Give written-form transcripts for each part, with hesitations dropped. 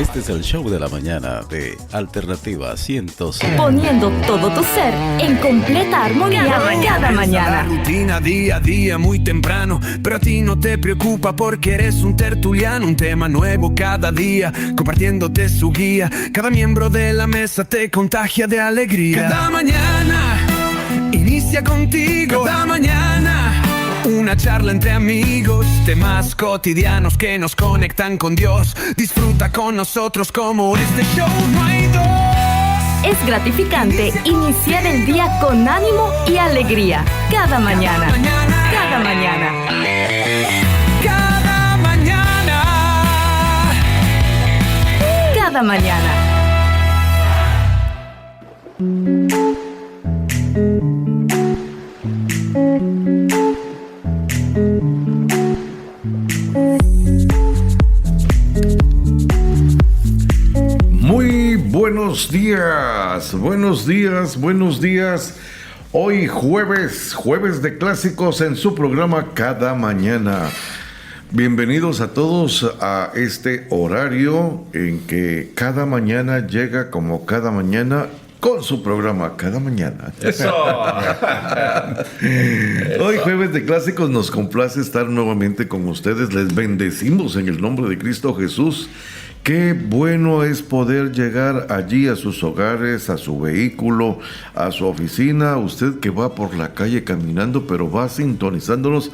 Este es el show de la mañana de Alternativa 105. Poniendo todo tu ser en completa armonía cada mañana. La rutina día a día muy temprano, pero a ti no te preocupa porque eres un tertuliano. Un tema nuevo cada día, compartiéndote su guía. Cada miembro de la mesa te contagia de alegría. Cada mañana inicia contigo. Cada mañana una charla entre amigos, temas cotidianos que nos conectan con Dios. Disfruta con nosotros como este show no hay dos. Es gratificante iniciar el día con ánimo y alegría. Cada mañana. Cada mañana. Cada mañana. Cada mañana. Muy buenos días, buenos días, buenos días. Hoy jueves de clásicos en su programa Cada Mañana. Bienvenidos a todos a este horario en que cada mañana llega como cada mañana con su programa Cada Mañana. Eso. Hoy jueves de clásicos nos complace estar nuevamente con ustedes. Les bendecimos en el nombre de Cristo Jesús. Qué bueno es poder llegar allí a sus hogares, a su vehículo, a su oficina. Usted que va por la calle caminando, pero va sintonizándonos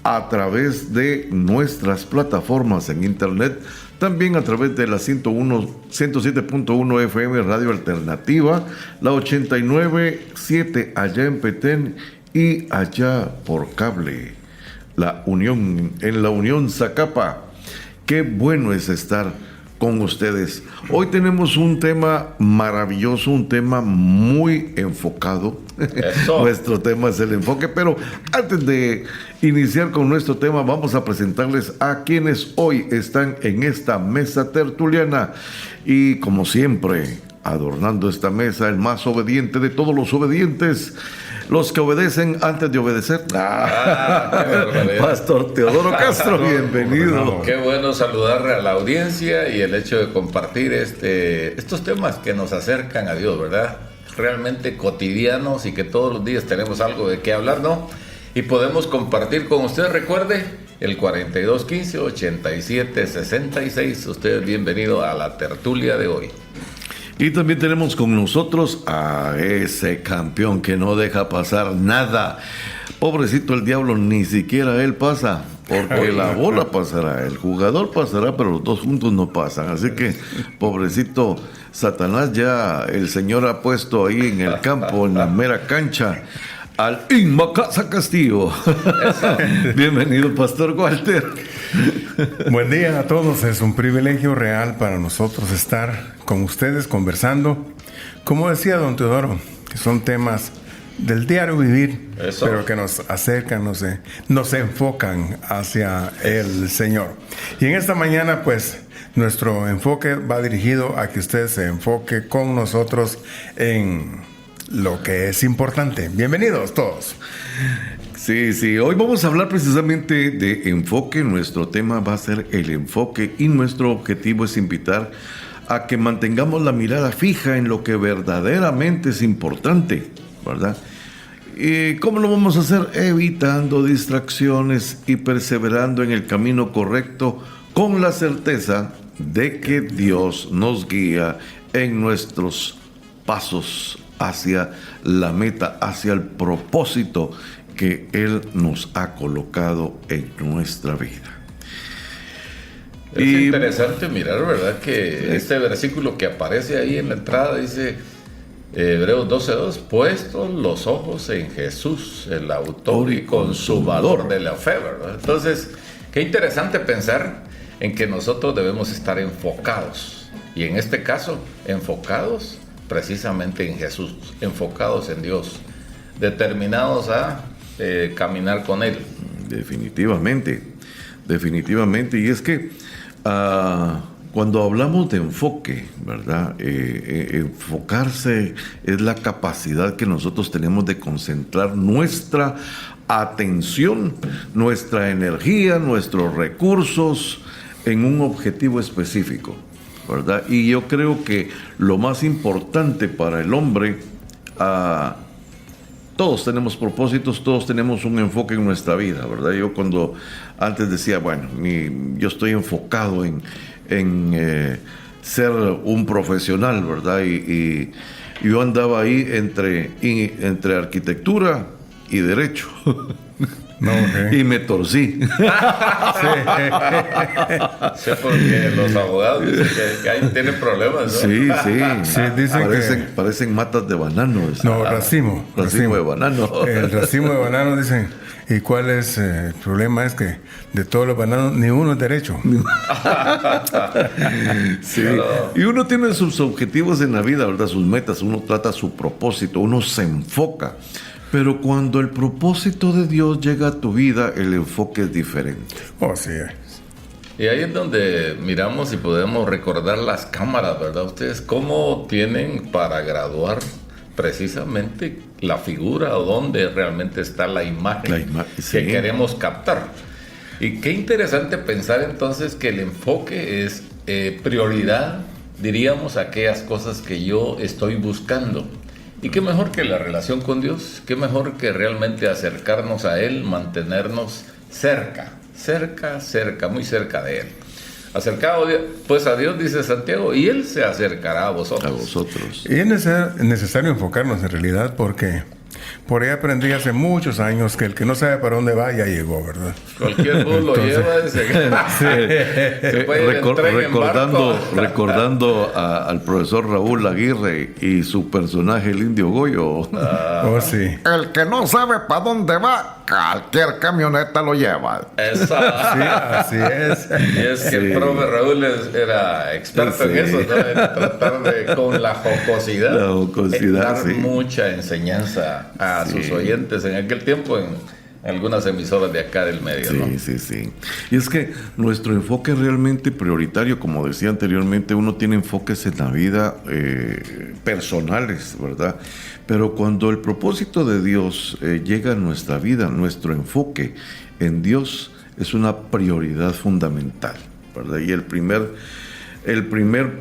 a través de nuestras plataformas en internet, también a través de la 107.1 FM Radio Alternativa, la 89.7 allá en Petén y allá por cable, en la Unión Zacapa. Qué bueno es estar con ustedes. Hoy tenemos un tema maravilloso, un tema muy enfocado. Nuestro tema es el enfoque, pero antes de iniciar con nuestro tema, vamos a presentarles a quienes hoy están en esta mesa tertuliana. Y como siempre, adornando esta mesa, el más obediente de todos los obedientes, los que obedecen antes de obedecer. Pastor Teodoro Castro, bienvenido. Qué bueno saludar a la audiencia y el hecho de compartir estos temas que nos acercan a Dios, ¿verdad? Realmente cotidianos y que todos los días tenemos algo de qué hablar, ¿no? Y podemos compartir con usted, recuerde, el 4215-8766. Usted es bienvenido a la tertulia de hoy. Y también tenemos con nosotros a ese campeón que no deja pasar nada. Pobrecito el diablo, ni siquiera él pasa, porque la bola pasará, el jugador pasará, pero los dos juntos no pasan. Así que, pobrecito Satanás, ya el Señor ha puesto ahí en el campo, en la mera cancha, al Inmacasa Castillo. Bienvenido, Pastor Walter. Buen día a todos, es un privilegio real para nosotros estar con ustedes conversando. Como decía don Teodoro, que son temas del diario vivir, pero que nos acercan, nos enfocan hacia el Señor. Y en esta mañana, pues, nuestro enfoque va dirigido a que usted se enfoque con nosotros en lo que es importante. Bienvenidos todos. Sí, hoy vamos a hablar precisamente de enfoque. Nuestro tema va a ser el enfoque y nuestro objetivo es invitar a que mantengamos la mirada fija en lo que verdaderamente es importante, ¿verdad? ¿Y cómo lo vamos a hacer? Evitando distracciones y perseverando en el camino correcto con la certeza de que Dios nos guía en nuestros pasos hacia la meta, hacia el propósito que Él nos ha colocado en nuestra vida. Es interesante mirar, ¿verdad? Que este versículo que aparece ahí en la entrada dice, Hebreos 12:2, puestos los ojos en Jesús, el autor y consumador de la fe, ¿verdad? Entonces, qué interesante pensar en que nosotros debemos estar enfocados, y en este caso, enfocados precisamente en Jesús, enfocados en Dios, determinados a caminar con Él. Definitivamente, y es que cuando hablamos de enfoque, ¿verdad? Enfocarse es la capacidad que nosotros tenemos de concentrar nuestra atención, nuestra energía, nuestros recursos en un objetivo específico. ¿verdad? Y yo creo que lo más importante para el hombre, todos tenemos propósitos, todos tenemos un enfoque en nuestra vida, ¿verdad? Yo cuando antes decía, bueno, yo estoy enfocado en ser un profesional, ¿verdad? Y yo andaba ahí entre arquitectura y derecho. No, y me torcí. Sí, porque los abogados dicen que ahí tienen problemas, ¿no? Sí. Sí, dicen parecen matas de banano. No, racimo de banano. El racimo de banano, dicen. ¿Y cuál es el problema? Es que de todos los bananos, ni uno es derecho. Sí. Y uno tiene sus objetivos en la vida, ¿verdad? Sus metas, uno trata su propósito, uno se enfoca. Pero cuando el propósito de Dios llega a tu vida, el enfoque es diferente. Oh, sí. Y ahí es donde miramos y podemos recordar las cámaras, ¿verdad? Ustedes cómo tienen para graduar precisamente la figura o dónde realmente está la imagen sí, que queremos captar. Y qué interesante pensar entonces que el enfoque es prioridad, diríamos, aquellas cosas que yo estoy buscando. Y qué mejor que la relación con Dios, qué mejor que realmente acercarnos a Él, mantenernos cerca, muy cerca de Él. Acercado pues a Dios, dice Santiago, y Él se acercará a vosotros. Y es necesario enfocarnos en realidad, porque por ahí aprendí hace muchos años que el que no sabe para dónde va ya llegó, ¿verdad? Cualquier bus lo lleva se puede recordando al profesor Raúl Aguirre y su personaje, el Indio Goyo. Oh, sí. El que no sabe para dónde va, cualquier camioneta lo lleva. Esa. Sí, así es. Y es que el profe Raúl era experto en eso, ¿no? En tratar de, con la jocosidad, dar mucha enseñanza a sus oyentes en aquel tiempo en algunas emisoras de acá del medio, ¿no? Sí. Y es que nuestro enfoque es realmente prioritario, como decía anteriormente, uno tiene enfoques en la vida personales, ¿verdad? Pero cuando el propósito de Dios llega a nuestra vida, nuestro enfoque en Dios es una prioridad fundamental, ¿verdad? Y el primer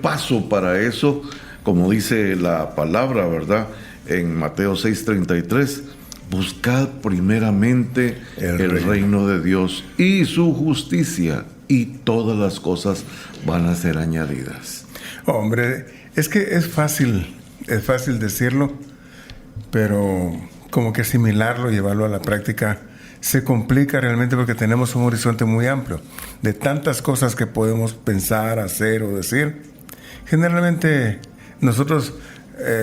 paso para eso, como dice la palabra, ¿verdad? En Mateo 6:33, buscad primeramente el reino de Dios y su justicia, y todas las cosas van a ser añadidas. Hombre, es que es fácil decirlo, pero como que asimilarlo, llevarlo a la práctica, se complica realmente porque tenemos un horizonte muy amplio de tantas cosas que podemos pensar, hacer o decir. Generalmente nosotros,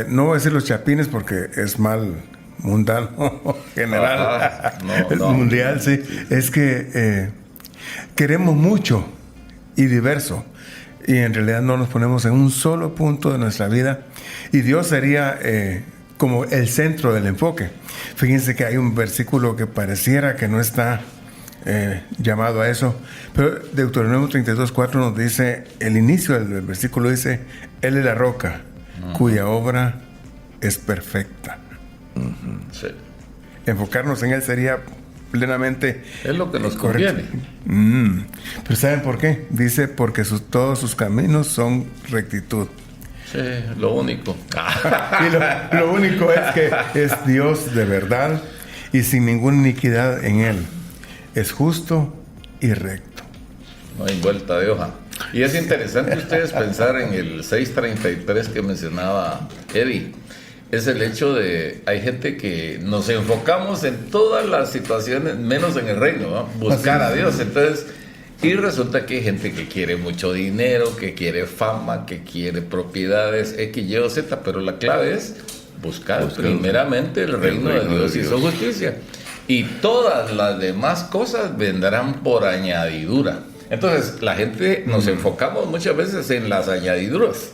no voy a decir los chapines porque es mal mundano general, mundial, sí. Es que queremos mucho y diverso, y en realidad no nos ponemos en un solo punto de nuestra vida, y Dios sería como el centro del enfoque. Fíjense que hay un versículo que pareciera que no está llamado a eso, pero Deuteronomio 32:4 nos dice, el inicio del versículo dice, Él es la roca, cuya obra es perfecta. Sí. Enfocarnos en Él sería plenamente... Es lo que nos conviene. Pero ¿saben por qué? Dice, porque todos sus caminos son rectitud. Sí, lo único. Y lo único es que es Dios de verdad y sin ninguna iniquidad en Él. Es justo y recto. No hay vuelta de hoja. Y es interesante ustedes pensar en el 6:33 que mencionaba Eddie. Es el hecho de, hay gente que nos enfocamos en todas las situaciones, menos en el reino, ¿no? Buscar a Dios. Entonces, y resulta que hay gente que quiere mucho dinero, que quiere fama, que quiere propiedades, X, Y o Z, pero la clave es buscar primeramente el reino de Dios y su justicia. Y todas las demás cosas vendrán por añadidura. Entonces, la gente nos enfocamos muchas veces en las añadiduras,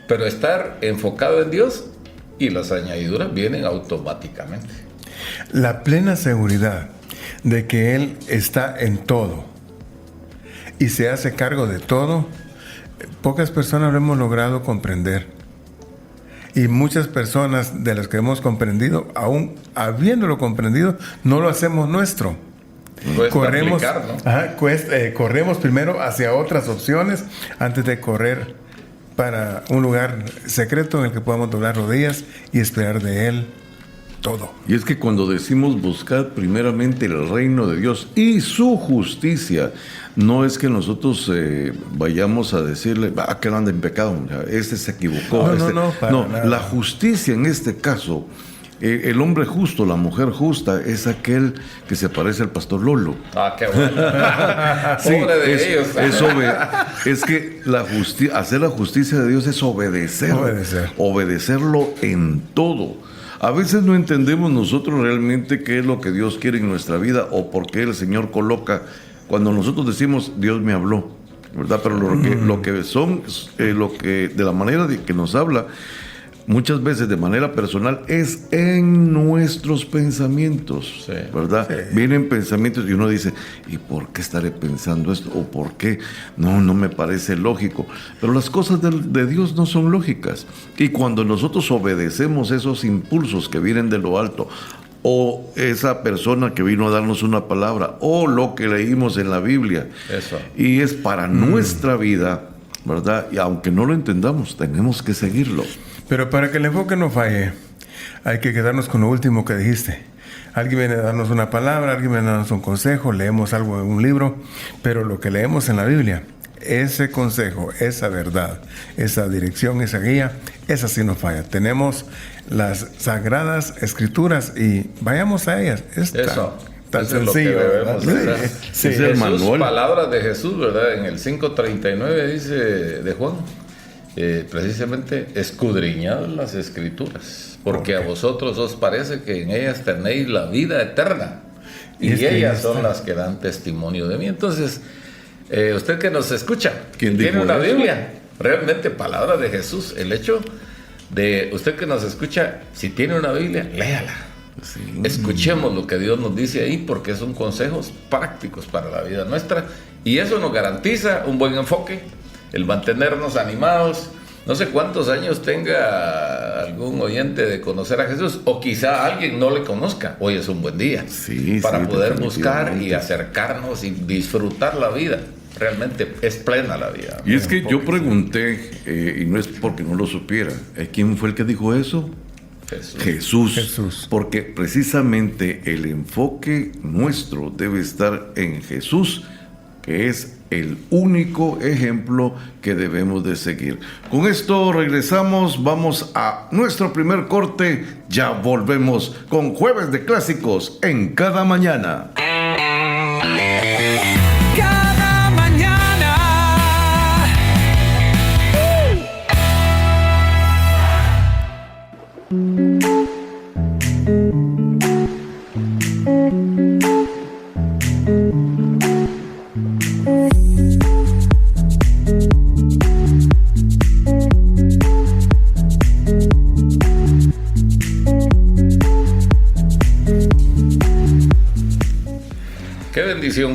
pero estar enfocado en Dios y las añadiduras vienen automáticamente. La plena seguridad de que Él está en todo y se hace cargo de todo, pocas personas lo hemos logrado comprender. Y muchas personas de las que hemos comprendido, aún habiéndolo comprendido, no lo hacemos nuestro. Corremos primero hacia otras opciones antes de correr para un lugar secreto en el que podamos doblar rodillas y esperar de Él todo. Y es que cuando decimos buscar primeramente el reino de Dios y su justicia, no es que nosotros vayamos a decirle, que él anda en pecado, este se equivocó. No, la justicia en este caso, el hombre justo, la mujer justa, es aquel que se parece al pastor Lolo. Qué bueno. Pobre de ellos. Es que hacer la justicia de Dios es obedecerlo en todo. A veces no entendemos nosotros realmente qué es lo que Dios quiere en nuestra vida o por qué el Señor coloca. Cuando nosotros decimos, Dios me habló, ¿verdad? Pero lo que de la manera de que nos habla, muchas veces de manera personal, es en nuestros pensamientos, ¿verdad? Sí. Vienen pensamientos y uno dice, ¿y por qué estaré pensando esto? ¿O por qué? No me parece lógico. Pero las cosas de Dios no son lógicas. Y cuando nosotros obedecemos esos impulsos que vienen de lo alto, o esa persona que vino a darnos una palabra, o lo que leímos en la Biblia, y es para nuestra vida, ¿verdad? Y aunque no lo entendamos, tenemos que seguirlo. Pero para que el enfoque no falle, hay que quedarnos con lo último que dijiste. Alguien viene a darnos una palabra, alguien viene a darnos un consejo, leemos algo en un libro, pero lo que leemos en la Biblia, ese consejo, esa verdad, esa dirección, esa guía, esa sí no falla. Tenemos las Sagradas Escrituras y vayamos a ellas. Tan sencillo, ¿verdad? Sí. Es el manual. Palabras de Jesús, ¿verdad? En el 5:39 dice de Juan, precisamente, escudriñad las Escrituras, porque a vosotros os parece que en ellas tenéis la vida eterna, y ellas son las que dan testimonio de mí. Entonces, usted que nos escucha, tiene una Biblia, realmente palabra de Jesús. El hecho de usted que nos escucha, si tiene una Biblia, léala. Sí. Escuchemos lo que Dios nos dice ahí, porque son consejos prácticos para la vida nuestra, y eso nos garantiza un buen enfoque, el mantenernos animados. No sé cuántos años tenga algún oyente de conocer a Jesús, o quizá alguien no le conozca. Hoy es un buen día para poder buscar y acercarnos y disfrutar la vida. Realmente es plena la vida. Y es que yo pregunté, y no es porque no lo supiera, ¿quién fue el que dijo eso? Jesús. Porque precisamente el enfoque nuestro debe estar en Jesús, que es el único ejemplo que debemos de seguir. Con esto regresamos, vamos a nuestro primer corte, ya volvemos con Jueves de Clásicos en Cada Mañana. Cada mañana.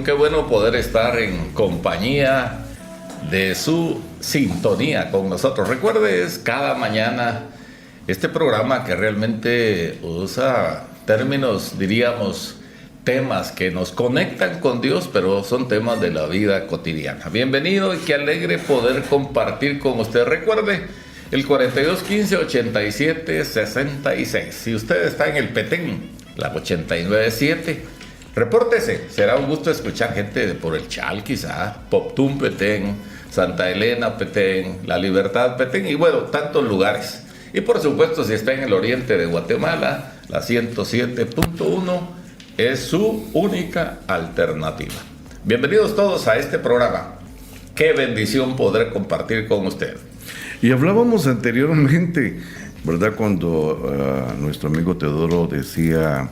Qué bueno poder estar en compañía de su sintonía con nosotros. Recuerde, es Cada Mañana, este programa que realmente usa términos, diríamos, temas que nos conectan con Dios, pero son temas de la vida cotidiana. Bienvenido y qué alegre poder compartir con usted. Recuerde, el 4215-8766. Si usted está en el Petén, la 897, repórtese. Será un gusto escuchar gente de por el Chal, quizá, Poptún Petén, Santa Elena Petén, La Libertad Petén, y bueno, tantos lugares. Y por supuesto, si está en el oriente de Guatemala, la 107.1 es su única alternativa. Bienvenidos todos a este programa. Qué bendición poder compartir con usted. Y hablábamos anteriormente, ¿verdad? Cuando nuestro amigo Teodoro decía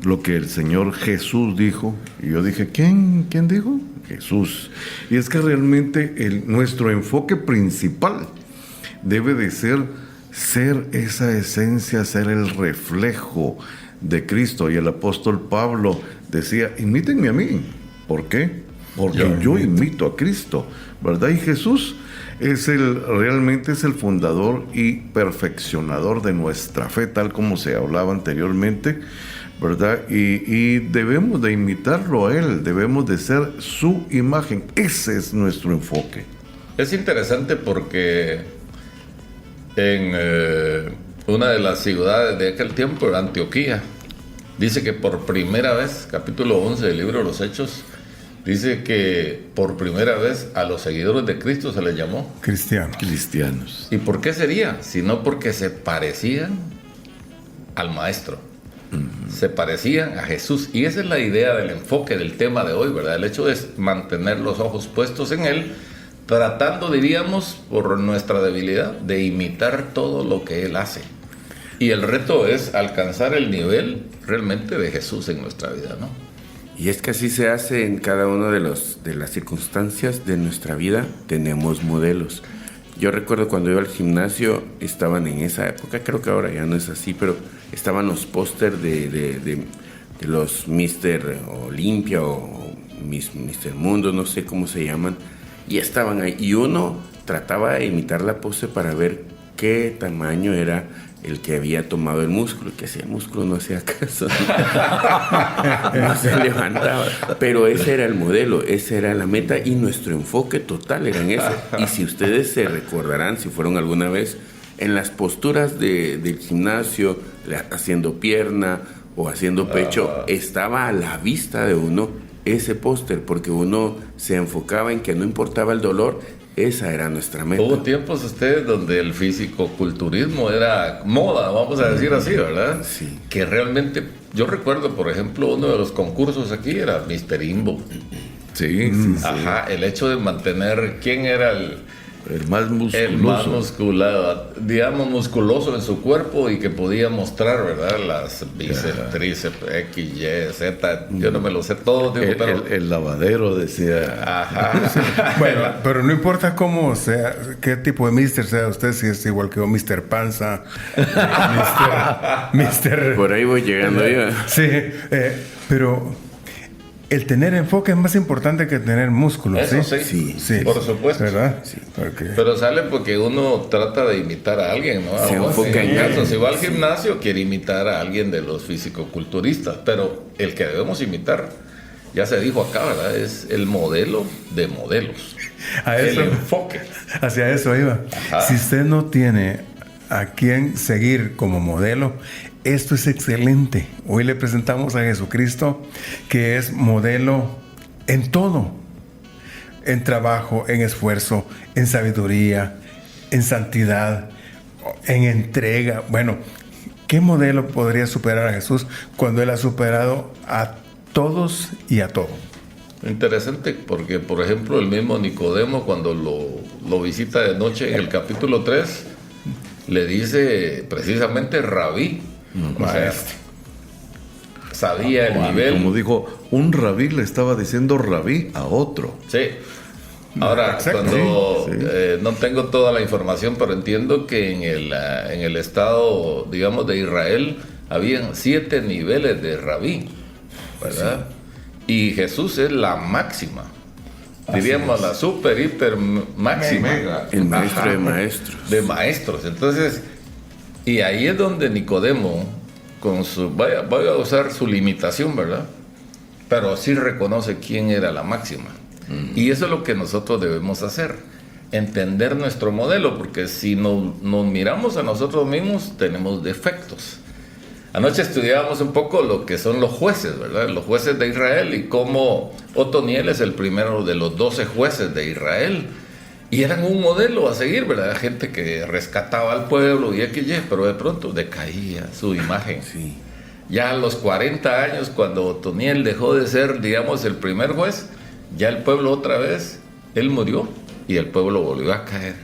lo que el Señor Jesús dijo, y yo dije, ¿quién dijo? Jesús. Y es que realmente nuestro enfoque principal debe de ser esa esencia, ser el reflejo de Cristo. Y el apóstol Pablo decía, imítenme a mí. ¿Por qué? Porque yo imito a Cristo, ¿verdad? Y Jesús realmente es el fundador y perfeccionador de nuestra fe, tal como se hablaba anteriormente, ¿verdad? Y debemos de imitarlo a Él, debemos de ser su imagen. Ese es nuestro enfoque. Es interesante porque en una de las ciudades de aquel tiempo, era Antioquía, dice que por primera vez, capítulo 11 del libro de los Hechos, dice que por primera vez a los seguidores de Cristo se les llamó Cristianos. ¿Y por qué sería? Sino porque se parecían al Maestro. Se parecían a Jesús. Y esa es la idea del enfoque del tema de hoy, ¿verdad? El hecho de mantener los ojos puestos en Él, tratando, diríamos, por nuestra debilidad, de imitar todo lo que Él hace. Y el reto es alcanzar el nivel realmente de Jesús en nuestra vida, ¿no? Y es que así se hace en cada una de las circunstancias de nuestra vida. Tenemos modelos. Yo recuerdo cuando iba al gimnasio, estaban en esa época, creo que ahora ya no es así, pero estaban los póster de los Mr. Olympia o Mr. Mundo, no sé cómo se llaman, y estaban ahí. Y uno trataba de imitar la pose para ver qué tamaño era el que había tomado el músculo, que hacía el músculo no hacía caso, no se levantaba, pero ese era el modelo, esa era la meta y nuestro enfoque total era en eso. Y si ustedes se recordarán, si fueron alguna vez en las posturas del gimnasio, haciendo pierna o haciendo pecho, estaba a la vista de uno ese póster, porque uno se enfocaba en que no importaba el dolor. Esa era nuestra meta. Hubo tiempos ustedes donde el fisicoculturismo era moda, vamos a decir así, ¿verdad? Sí. Que realmente, yo recuerdo, por ejemplo, uno de los concursos aquí era Mr. Imbo. Sí, Ajá, el hecho de mantener quién era el más musculoso. El más musculado, digamos, musculoso en su cuerpo y que podía mostrar, ¿verdad? Las bíceps, tríceps, X, Y, Z. Yo no me lo sé todo, digo, pero... el lavadero decía. Ajá. Bueno, pero no importa cómo sea, qué tipo de mister sea usted, si es igual que yo, Mr. Panza, Mr. Por ahí voy llegando yo. Sí, pero el tener enfoque es más importante que tener músculo. Eso ¿sí? sí, por supuesto. ¿Verdad? Sí. Porque... Pero sale porque uno trata de imitar a alguien, ¿no? Se enfoca en caso, él. si va al gimnasio, quiere imitar a alguien de los fisicoculturistas, pero el que debemos imitar, ya se dijo acá, ¿verdad? Es el modelo de modelos. A eso, el enfoque. Hacia eso iba. Ajá. Si usted no tiene a quien seguir como modelo, esto es excelente. Hoy le presentamos a Jesucristo, que es modelo en todo. En trabajo, en esfuerzo, en sabiduría, en santidad, en entrega. Bueno, ¿qué modelo podría superar a Jesús cuando Él ha superado a todos y a todo? Interesante porque, por ejemplo, el mismo Nicodemo, cuando lo visita de noche en el capítulo 3, le dice precisamente Rabí. O sea, sabía el nivel. Como dijo, un rabí le estaba diciendo rabí a otro. Sí. Ahora, Exacto, cuando sí. no tengo toda la información, pero entiendo que en el estado, digamos, de Israel, habían 7 niveles de rabí, ¿verdad? Sí. Y Jesús es la máxima. Diríamos la super, hiper máxima. El maestro de maestros. De maestros. Entonces, y ahí es donde Nicodemo, con su, voy a usar su limitación, ¿verdad? Pero sí reconoce quién era la máxima. Y eso es lo que nosotros debemos hacer, entender nuestro modelo, porque si nos miramos a nosotros mismos, tenemos defectos. Anoche estudiábamos un poco lo que son los jueces, ¿verdad? Los jueces de Israel y cómo Otoniel es el primero de los 12 jueces de Israel. Y eran un modelo a seguir, ¿verdad? Gente que rescataba al pueblo y XY, pero de pronto decaía su imagen. Sí. Ya a los 40 años, cuando Otoniel dejó de ser, digamos, el primer juez, ya el pueblo otra vez, él murió y el pueblo volvió a caer.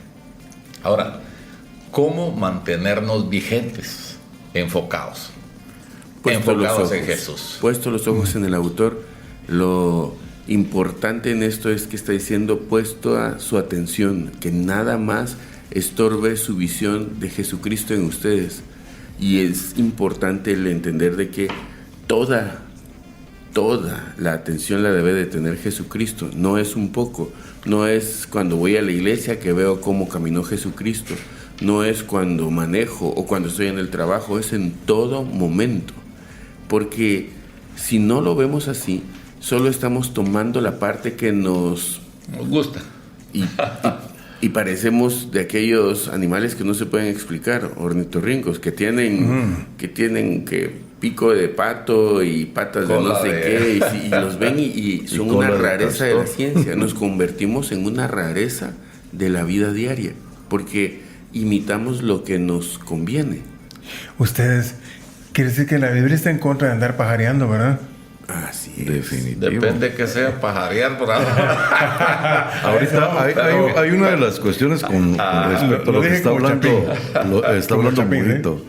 Ahora, ¿cómo mantenernos vigentes, enfocados? Enfocados en Jesús. Puesto los ojos en el autor, lo importante en esto es que está diciendo puesto a su atención, que nada más estorbe su visión de Jesucristo en ustedes. Y es importante el entender de que toda la atención la debe de tener Jesucristo. No es un poco, no es cuando voy a la iglesia que veo cómo caminó Jesucristo, no es cuando manejo o cuando estoy en el trabajo, es en todo momento. Porque si no lo vemos así, solo estamos tomando la parte que nos gusta. Y parecemos de aquellos animales que no se pueden explicar, ornitorrincos, que tienen pico de pato y patas de no sé qué, y los ven y son una rareza de la ciencia. Nos convertimos en una rareza de la vida diaria, porque imitamos lo que nos conviene. Ustedes, quiere decir que la Biblia está en contra de andar pajareando, ¿verdad? Así es. Definitivo. Depende que sea pajarear por ahora. Ahorita hay una de las cuestiones con respecto a lo que está hablando Murito.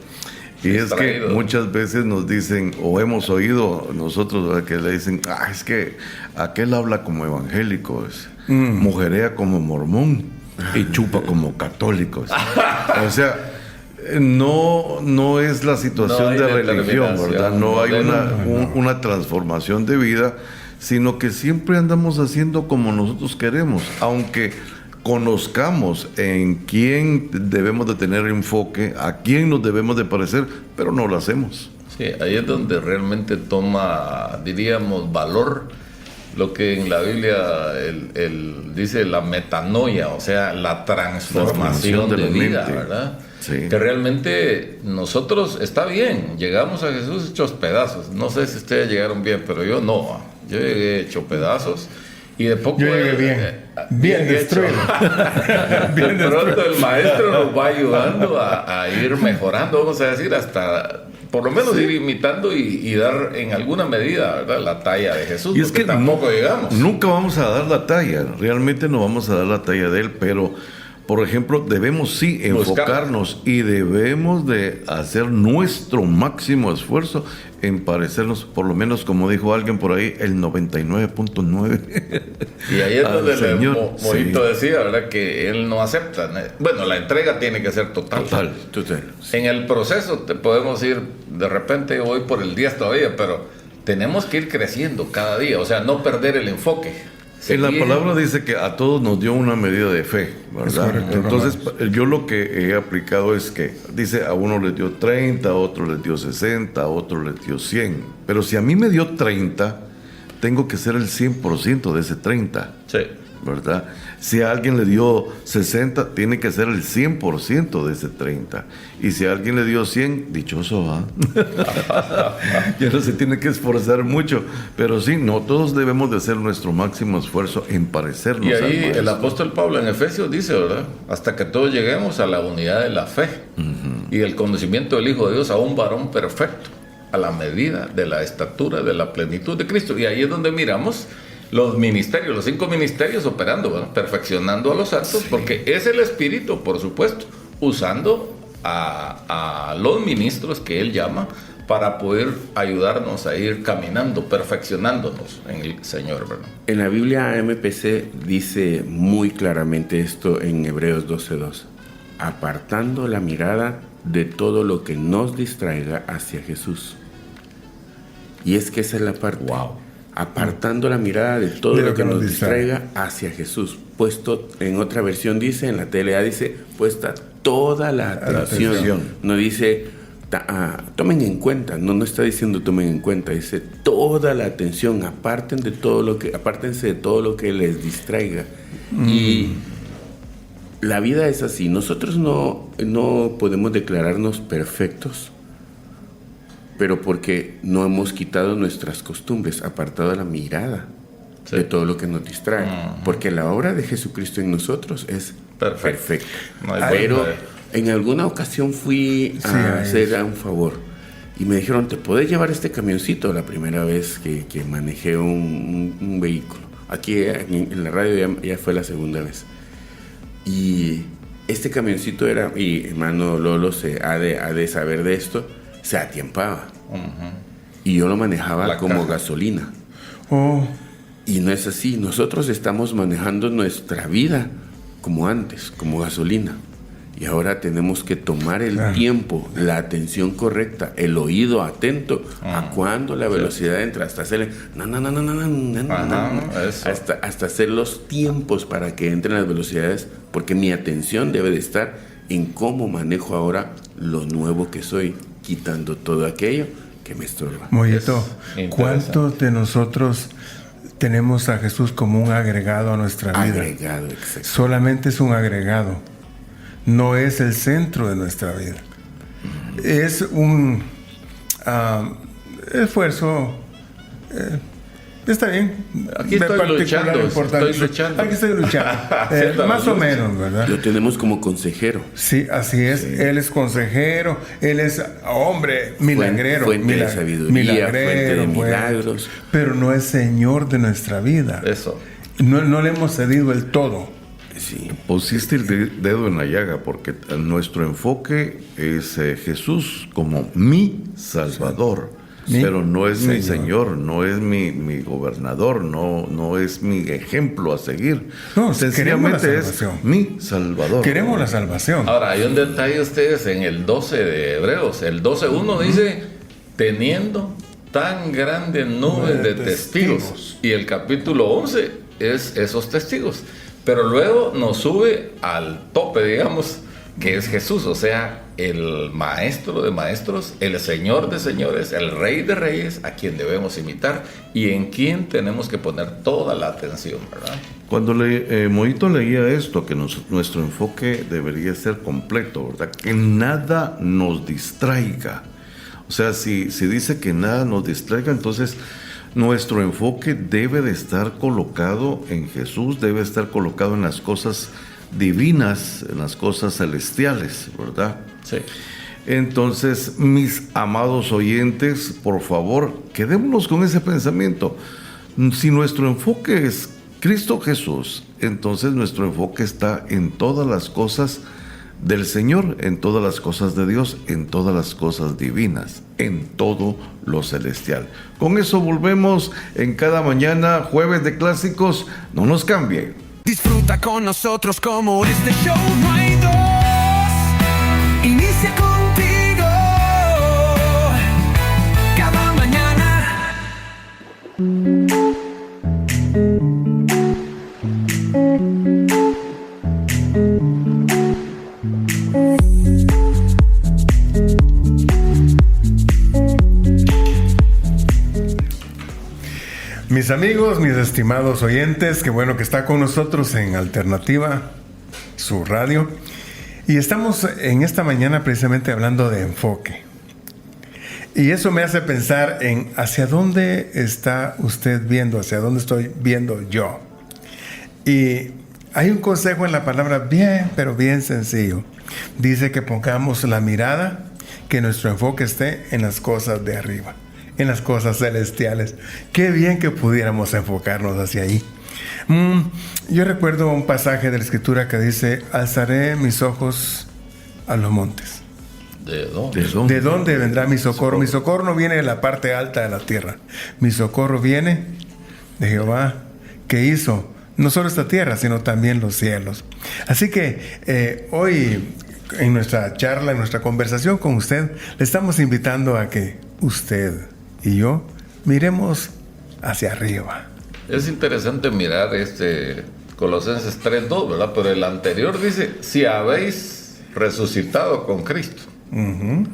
Y es que muchas veces nos dicen, o hemos oído nosotros, ¿verdad?, que le dicen, es que aquel habla como evangélico, mujerea como mormón y chupa como católico. O sea, no es la situación de religión, ¿verdad? No hay una transformación de vida, sino que siempre andamos haciendo como nosotros queremos, aunque conozcamos en quién debemos de tener enfoque, a quién nos debemos de parecer, pero no lo hacemos. Sí, ahí es donde realmente toma, diríamos, valor lo que en la Biblia dice la metanoia, o sea, la transformación de vida, ¿verdad? Sí. Que realmente nosotros, está bien, llegamos a Jesús hechos pedazos. No sé si ustedes llegaron bien, pero yo no. Yo llegué hecho pedazos. Y de poco... Yo llegué bien destruido. De pronto el maestro nos va ayudando a ir mejorando, vamos a decir, hasta por lo menos ir imitando y dar en alguna medida, ¿verdad?, la talla de Jesús. Y es que tampoco llegamos. Nunca vamos a dar la talla, realmente no vamos a dar la talla de él, pero... Por ejemplo, debemos enfocarnos y debemos de hacer nuestro máximo esfuerzo en parecernos, por lo menos como dijo alguien por ahí, el 99.9. Y ahí es donde Morito decía, ¿verdad?, que él no acepta. Bueno, la entrega tiene que ser total. Sí. En el proceso te podemos ir, de repente voy por el 10 todavía, pero tenemos que ir creciendo cada día, o sea, no perder el enfoque. En la palabra dice que a todos nos dio una medida de fe, ¿verdad? Entonces, yo lo que he aplicado es que, dice, a uno les dio 30, a otro les dio 60, a otro les dio 100. Pero si a mí me dio 30, tengo que ser el 100% de ese 30. Sí. ¿Verdad? Si a alguien le dio 60, tiene que ser el 100% de ese 30. Y si a alguien le dio 100, dichoso va. Ya no se tiene que esforzar mucho. Pero sí, no todos debemos de hacer nuestro máximo esfuerzo en parecernos. Y ahí el apóstol Pablo en Efesios dice, ¿verdad?, hasta que todos lleguemos a la unidad de la fe y del conocimiento del Hijo de Dios, a un varón perfecto, a la medida de la estatura de la plenitud de Cristo. Y ahí es donde miramos los ministerios, los 5 ministerios operando, ¿verdad?, perfeccionando a los santos, porque es el Espíritu, por supuesto, usando a los ministros que Él llama para poder ayudarnos a ir caminando, perfeccionándonos en el Señor, ¿verdad? En la Biblia MPC dice muy claramente esto en Hebreos 12:2, apartando la mirada de todo lo que nos distraiga hacia Jesús. Y es que esa es la parte. Wow. Apartando la mirada de todo lo que nos distraiga hacia Jesús. Puesto, en otra versión dice, en la TLA dice, puesta toda la atención. No dice, tomen en cuenta, no está diciendo tomen en cuenta, dice toda la atención, apártense de todo lo que les distraiga. Y la vida es así, nosotros no podemos declararnos perfectos, pero porque no hemos quitado nuestras costumbres, apartado la mirada de todo lo que nos distrae. Porque la obra de Jesucristo en nosotros es perfecta. No pero en alguna ocasión fui a hacer un favor y me dijeron, ¿te puedes llevar este camioncito? La primera vez que manejé un vehículo. Aquí en la radio ya fue la segunda vez. Y este camioncito era, y hermano Lolo ha de saber de esto, se atiempaba. Y yo lo manejaba como gasolina. Y no es así. Nosotros estamos manejando nuestra vida como antes, como gasolina. Y ahora tenemos que tomar el tiempo, la atención correcta, el oído atento a cuando la velocidad entra, hasta hacer hasta hacer los tiempos para que entren las velocidades, porque mi atención debe de estar en cómo manejo ahora lo nuevo que soy, quitando todo aquello que me estorba. Mollito, ¿cuántos de nosotros tenemos a Jesús como un agregado a nuestra vida. Agregado, exacto. Solamente es un agregado. No es el centro de nuestra vida. Es un esfuerzo. Está bien. Aquí estoy luchando. Aquí estoy luchando. Más o menos, ¿verdad? Lo tenemos como consejero. Sí, así es. Sí. Él es consejero. Él es hombre milagrero. Fuente de sabiduría, fuente de milagros. Pero no es Señor de nuestra vida. Eso. No le hemos cedido el todo. Sí. Pusiste el dedo en la llaga, porque nuestro enfoque es Jesús como mi Salvador. Pero no es mi Señor, no es mi gobernador, no es mi ejemplo a seguir. No, sencillamente es mi Salvador. Queremos la salvación. Ahora, hay un detalle ustedes en el 12 de Hebreos. El 12:1 dice, teniendo tan grandes nubes de testigos. Y el capítulo 11 es esos testigos. Pero luego nos sube al tope, digamos, que es Jesús, o sea, el maestro de maestros, el señor de señores, el rey de reyes, a quien debemos imitar y en quien tenemos que poner toda la atención, ¿verdad? Cuando Moito leía esto, que nuestro enfoque debería ser completo, ¿verdad? Que nada nos distraiga. O sea, si dice que nada nos distraiga, entonces nuestro enfoque debe de estar colocado en Jesús, debe estar colocado en las cosas divinas, en las cosas celestiales, ¿verdad? Sí. Entonces, mis amados oyentes, por favor, quedémonos con ese pensamiento. Si nuestro enfoque es Cristo Jesús, entonces nuestro enfoque está en todas las cosas del Señor, en todas las cosas de Dios, en todas las cosas divinas, en todo lo celestial. Con eso volvemos en cada mañana, jueves de clásicos. No nos cambie. Disfruta con nosotros como este show no hay dos. Inicia contigo cada mañana. Mis amigos, mis estimados oyentes, qué bueno que está con nosotros en Alternativa, su radio. Y estamos en esta mañana precisamente hablando de enfoque. Y eso me hace pensar en hacia dónde está usted viendo, hacia dónde estoy viendo yo. Y hay un consejo en la palabra bien, pero bien sencillo. Dice que pongamos la mirada, que nuestro enfoque esté en las cosas de arriba, en las cosas celestiales. Qué bien que pudiéramos enfocarnos hacia ahí. Yo recuerdo un pasaje de la Escritura que dice, alzaré mis ojos a los montes. ¿De dónde? ¿De dónde vendrá mi socorro? Mi socorro no viene de la parte alta de la tierra. Mi socorro viene de Jehová, que hizo no solo esta tierra, sino también los cielos. Así que hoy, en nuestra charla, en nuestra conversación con usted, le estamos invitando a que usted y yo miremos hacia arriba. Es interesante mirar Colosenses 3:2, ¿verdad? Pero el anterior dice, si habéis resucitado con Cristo. Uh-huh.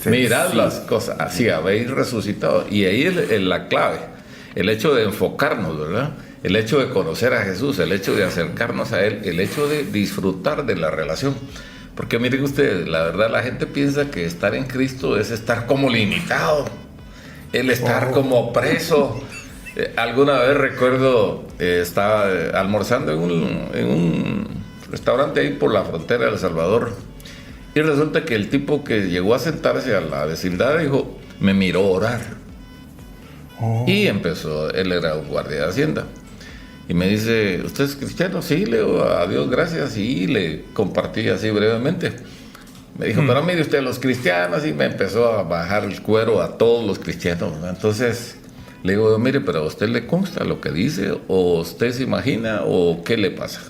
Mirad las cosas, así habéis resucitado. Y ahí es la clave, el hecho de enfocarnos, ¿verdad? El hecho de conocer a Jesús, el hecho de acercarnos a Él, el hecho de disfrutar de la relación. Porque miren ustedes, la verdad la gente piensa que estar en Cristo es estar como limitado, el estar como preso. Alguna vez recuerdo, estaba almorzando en un restaurante ahí por la frontera de El Salvador. Y resulta que el tipo que llegó a sentarse a la vecindad dijo, me miró orar. Y empezó, él era un guardia de Hacienda. Y me dice, ¿usted es cristiano? Sí, le digo, a Dios gracias. Y le compartí así brevemente. Me dijo, pero mire usted, los cristianos, y me empezó a bajar el cuero a todos los cristianos. Entonces le digo, mire, pero ¿a usted le consta lo que dice? ¿O usted se imagina? ¿O qué le pasa?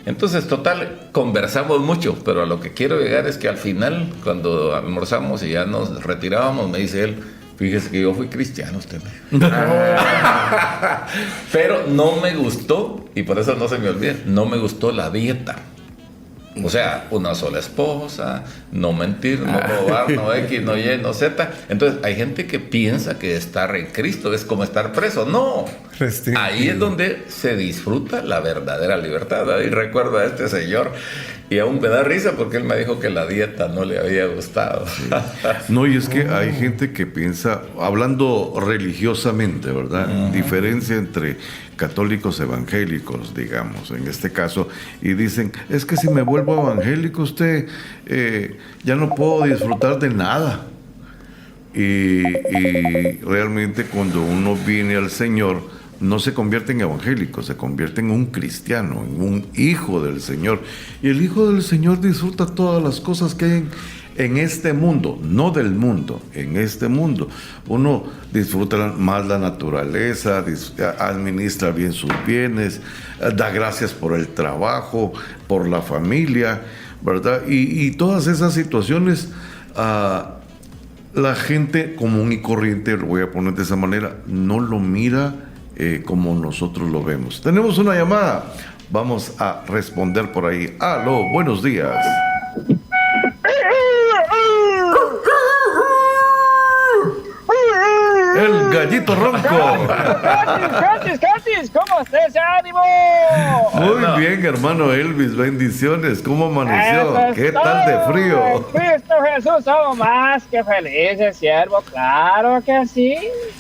Entonces, total, conversamos mucho, pero a lo que quiero llegar es que al final, cuando almorzamos y ya nos retirábamos, me dice él, fíjese que yo fui cristiano, usted me dijo. Pero no me gustó, y por eso no se me olvida, no me gustó la dieta. O sea, una sola esposa, no mentir, no robar, no X, no Y, no Z. Entonces, hay gente que piensa que estar en Cristo es como estar preso. No. Restringido. Ahí es donde se disfruta la verdadera libertad. Ahí recuerdo a este señor y aún me da risa porque él me dijo que la dieta no le había gustado. No, y es que hay gente que piensa, hablando religiosamente, ¿verdad? Diferencia entre católicos evangélicos, digamos, en este caso, y dicen, es que si me vuelvo evangélico, usted ya no puedo disfrutar de nada. Y realmente cuando uno viene al Señor, no se convierte en evangélico, se convierte en un cristiano, en un hijo del Señor. Y el hijo del Señor disfruta todas las cosas que hay en este mundo, no del mundo, en este mundo. Uno disfruta más la naturaleza, administra bien sus bienes, da gracias por el trabajo, por la familia, ¿verdad? Y todas esas situaciones, la gente común y corriente, lo voy a poner de esa manera, no lo mira como nosotros lo vemos. Tenemos una llamada, vamos a responder por ahí. Aló, buenos días. El gallito ronco. Catis, ¿cómo está ese ánimo? Muy bien, hermano Elvis, bendiciones. ¿Cómo amaneció? ¿Qué tal de frío? Cristo Jesús, somos más que felices, siervo. Claro que sí,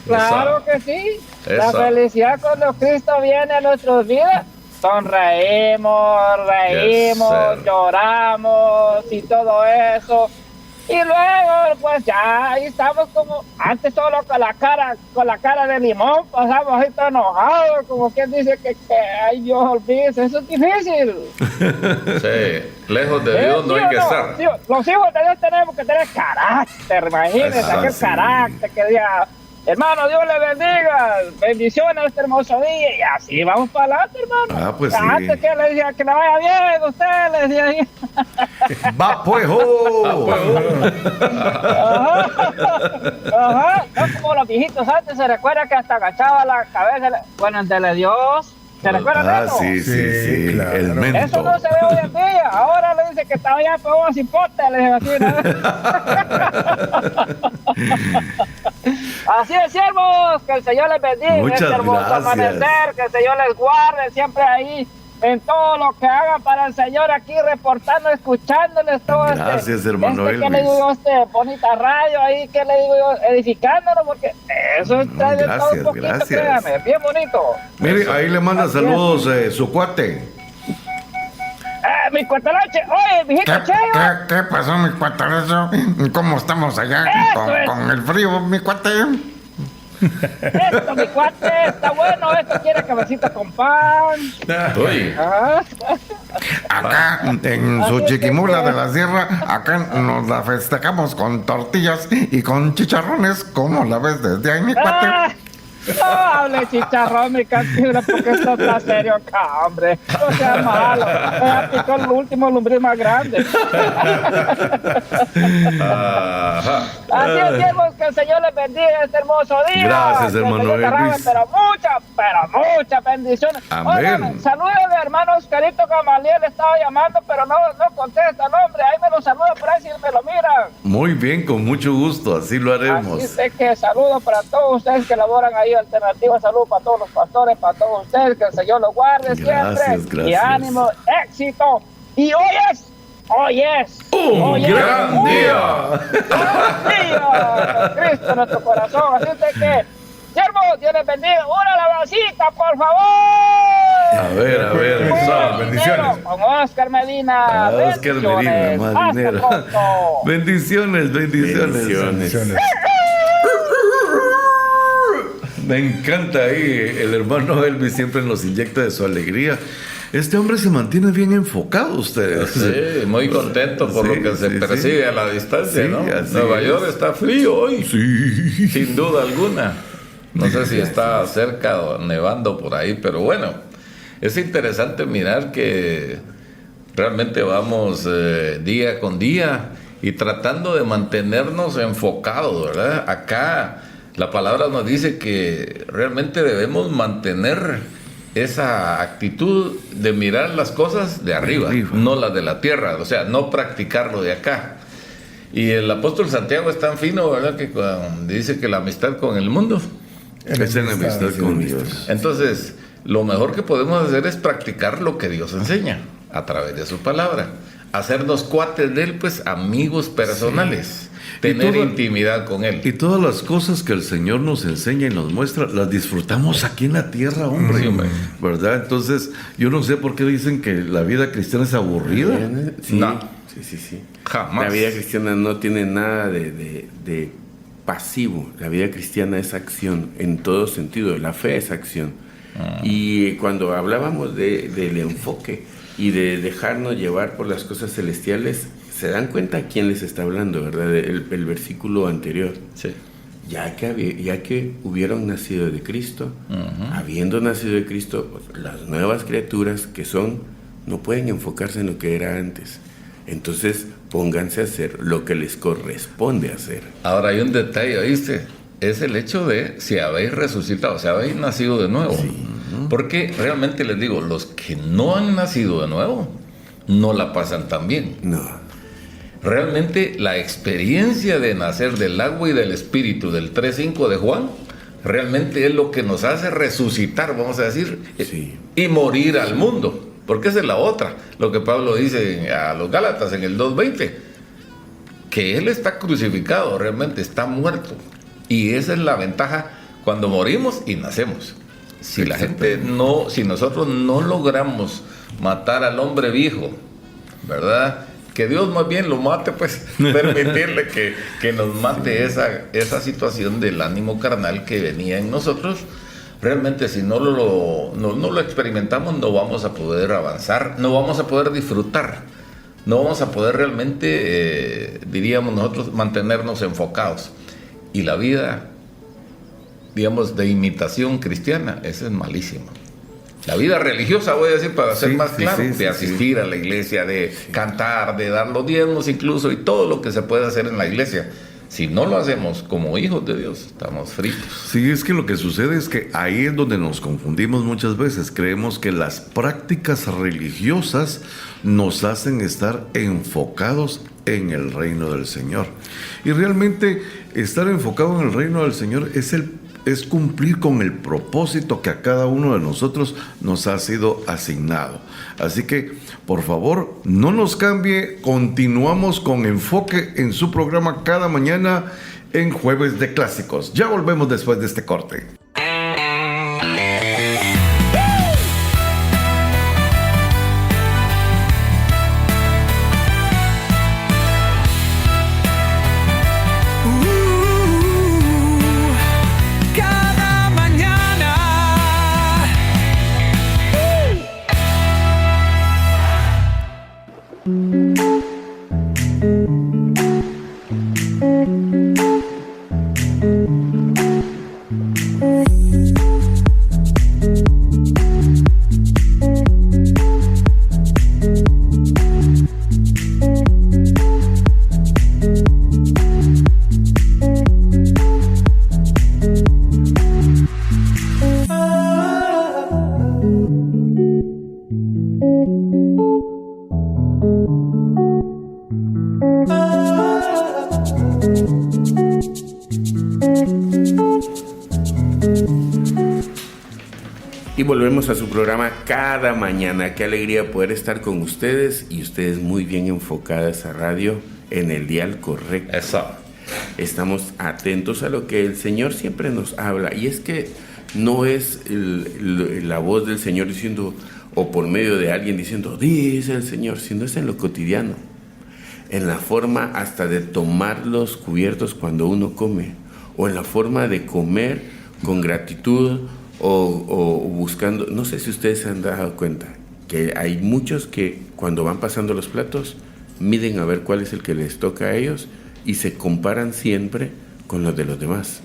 claro que sí. La felicidad cuando Cristo viene a nuestras vidas. Sonreímos, reímos, lloramos y todo eso. Y luego, pues ya ahí estamos como antes, solo con la cara de limón, pasamos ahí todo enojados, como quien dice que ay Dios olvídese, eso es difícil. Sí, lejos de Dios no hay que estar. Sí, los hijos de Dios tenemos que tener carácter, imagínense, aquel carácter que diga, hermano, Dios le bendiga, bendiciones este hermoso día, y así vamos para adelante, hermano. Ah, pues sí. Antes que le decía que le vaya bien, usted le decía ahí. ¡Va pues! Ajá, no como los viejitos antes, se recuerda que hasta agachaba la cabeza, bueno, ante Dios. ¿Se recuerdan de eso? Sí, claro. El mento. Eso no se ve hoy en día. Ahora le dice que está bien, pero vamos sin pote, le digo así, ¿no? Así es, siervos, que el Señor les bendiga. Muchas este hermoso gracias. amanecer, que el Señor les guarde siempre ahí en todo lo que hagan para el Señor, aquí reportando, escuchándoles todo. Gracias, hermano ¿qué Elvis. le digo yo bonita radio ahí? ¿Qué le digo yo? Edificándonos, porque eso está de todo un poquito, gracias. créame, bien bonito. Mire, ahí le manda saludos su cuate. Mi cuatalache, oye, mijito Cheo. ¿Qué pasó, mi cuate? ¿Cómo estamos allá con el frío, mi cuate? Esto, mi cuate, está bueno. Esto quiere cabecita con pan. Uy. Acá, en su chiquimula de la sierra, acá nos la festejamos con tortillas y con chicharrones. ¿Cómo la ves desde ahí, mi cuate? No hable chicharrón, mi cantina, porque esto está serio acá, hombre. No sea malo. Me picó el último lumbriz más grande. Así es, siervos, que el Señor les bendiga este hermoso día. Gracias, hermano Elvis. Pero muchas bendiciones. Amén. Oigan, saludos de hermano Oscarito Gamaliel, le estaba llamando, pero no contesta el hombre. Ahí me lo saluda por ahí si me lo miran. Muy bien, con mucho gusto, así lo haremos. Así es que saludos para todos ustedes que laboran ahí Alternativa, salud para todos los pastores, para todos ustedes, que el Señor los guarde siempre. Y ánimo, éxito. Y hoy es un gran día. Cristo en nuestro corazón. Así es que, siervo, Dios les bendiga. Una alabancita, por favor. A ver, bendiciones. Con Oscar Medina. Oscar Medina, más dinero. Bendiciones. Me encanta ahí, el hermano Elvis siempre nos inyecta de su alegría. Este hombre se mantiene bien enfocado, ustedes. Sí, muy contento por lo que se percibe a la distancia, sí, ¿no? Nueva York está frío hoy. Sí. Sin duda alguna. No sé si está cerca o nevando por ahí, pero bueno, es interesante mirar que realmente vamos día con día y tratando de mantenernos enfocados, ¿verdad? Acá la palabra nos dice que realmente debemos mantener esa actitud de mirar las cosas de arriba, no las de la tierra, o sea, no practicarlo de acá. Y el apóstol Santiago es tan fino, ¿verdad?, que cuando dice que la amistad con el mundo es enemistad con Dios. Entonces, lo mejor que podemos hacer es practicar lo que Dios enseña a través de su palabra. Hacernos cuates de Él, pues amigos personales. Tener intimidad con Él. Y todas las cosas que el Señor nos enseña y nos muestra, las disfrutamos aquí en la tierra, hombre. ¿Verdad? Entonces, yo no sé por qué dicen que la vida cristiana es aburrida. Sí, no. Sí. Jamás. La vida cristiana no tiene nada de pasivo. La vida cristiana es acción en todo sentido. La fe es acción. Y cuando hablábamos del enfoque y de dejarnos llevar por las cosas celestiales, se dan cuenta a quién les está hablando, ¿verdad? El versículo anterior. Sí. Ya que hubieron nacido de Cristo, habiendo nacido de Cristo, pues, las nuevas criaturas que son, no pueden enfocarse en lo que era antes. Entonces, pónganse a hacer lo que les corresponde hacer. Ahora hay un detalle, ¿oíste? Es el hecho de si habéis resucitado, si habéis nacido de nuevo. Sí. Porque realmente les digo, los que no han nacido de nuevo, no la pasan tan bien. No. Realmente la experiencia de nacer del agua y del espíritu del 3:5 de Juan, realmente es lo que nos hace resucitar, vamos a decir, y morir al mundo. Porque esa es la otra, lo que Pablo dice a los Gálatas en el 2:20, que Él está crucificado, realmente está muerto. Y esa es la ventaja cuando morimos y nacemos. Si si nosotros no logramos matar al hombre viejo, ¿verdad?, que Dios más bien lo mate, pues permitirle que nos mate esa situación del ánimo carnal que venía en nosotros. Realmente si no lo experimentamos, no vamos a poder avanzar, no vamos a poder disfrutar, no vamos a poder realmente, diríamos nosotros, mantenernos enfocados. Y la vida, digamos, de imitación cristiana, esa es malísima. La vida religiosa, voy a decir para ser más claro, de asistir a la iglesia, de cantar, de dar los diezmos incluso, y todo lo que se puede hacer en la iglesia. Si no lo hacemos como hijos de Dios, estamos fritos. Sí, es que lo que sucede es que ahí es donde nos confundimos muchas veces. Creemos que las prácticas religiosas nos hacen estar enfocados en el reino del Señor. Y realmente estar enfocado en el reino del Señor es cumplir con el propósito que a cada uno de nosotros nos ha sido asignado. Así que, por favor, no nos cambie. Continuamos con Enfoque en su programa cada mañana en Jueves de Clásicos. Ya volvemos después de este corte. Y volvemos a su programa cada mañana. Qué alegría poder estar con ustedes y ustedes muy bien enfocadas a radio en el dial correcto. Eso. Estamos atentos a lo que el Señor siempre nos habla. Y es que no es la voz del Señor diciendo, o por medio de alguien diciendo, dice el Señor, sino es en lo cotidiano. En la forma hasta de tomar los cubiertos cuando uno come. O en la forma de comer con gratitud. O buscando, no sé si ustedes se han dado cuenta, que hay muchos que cuando van pasando los platos, miden a ver cuál es el que les toca a ellos y se comparan siempre con los de los demás,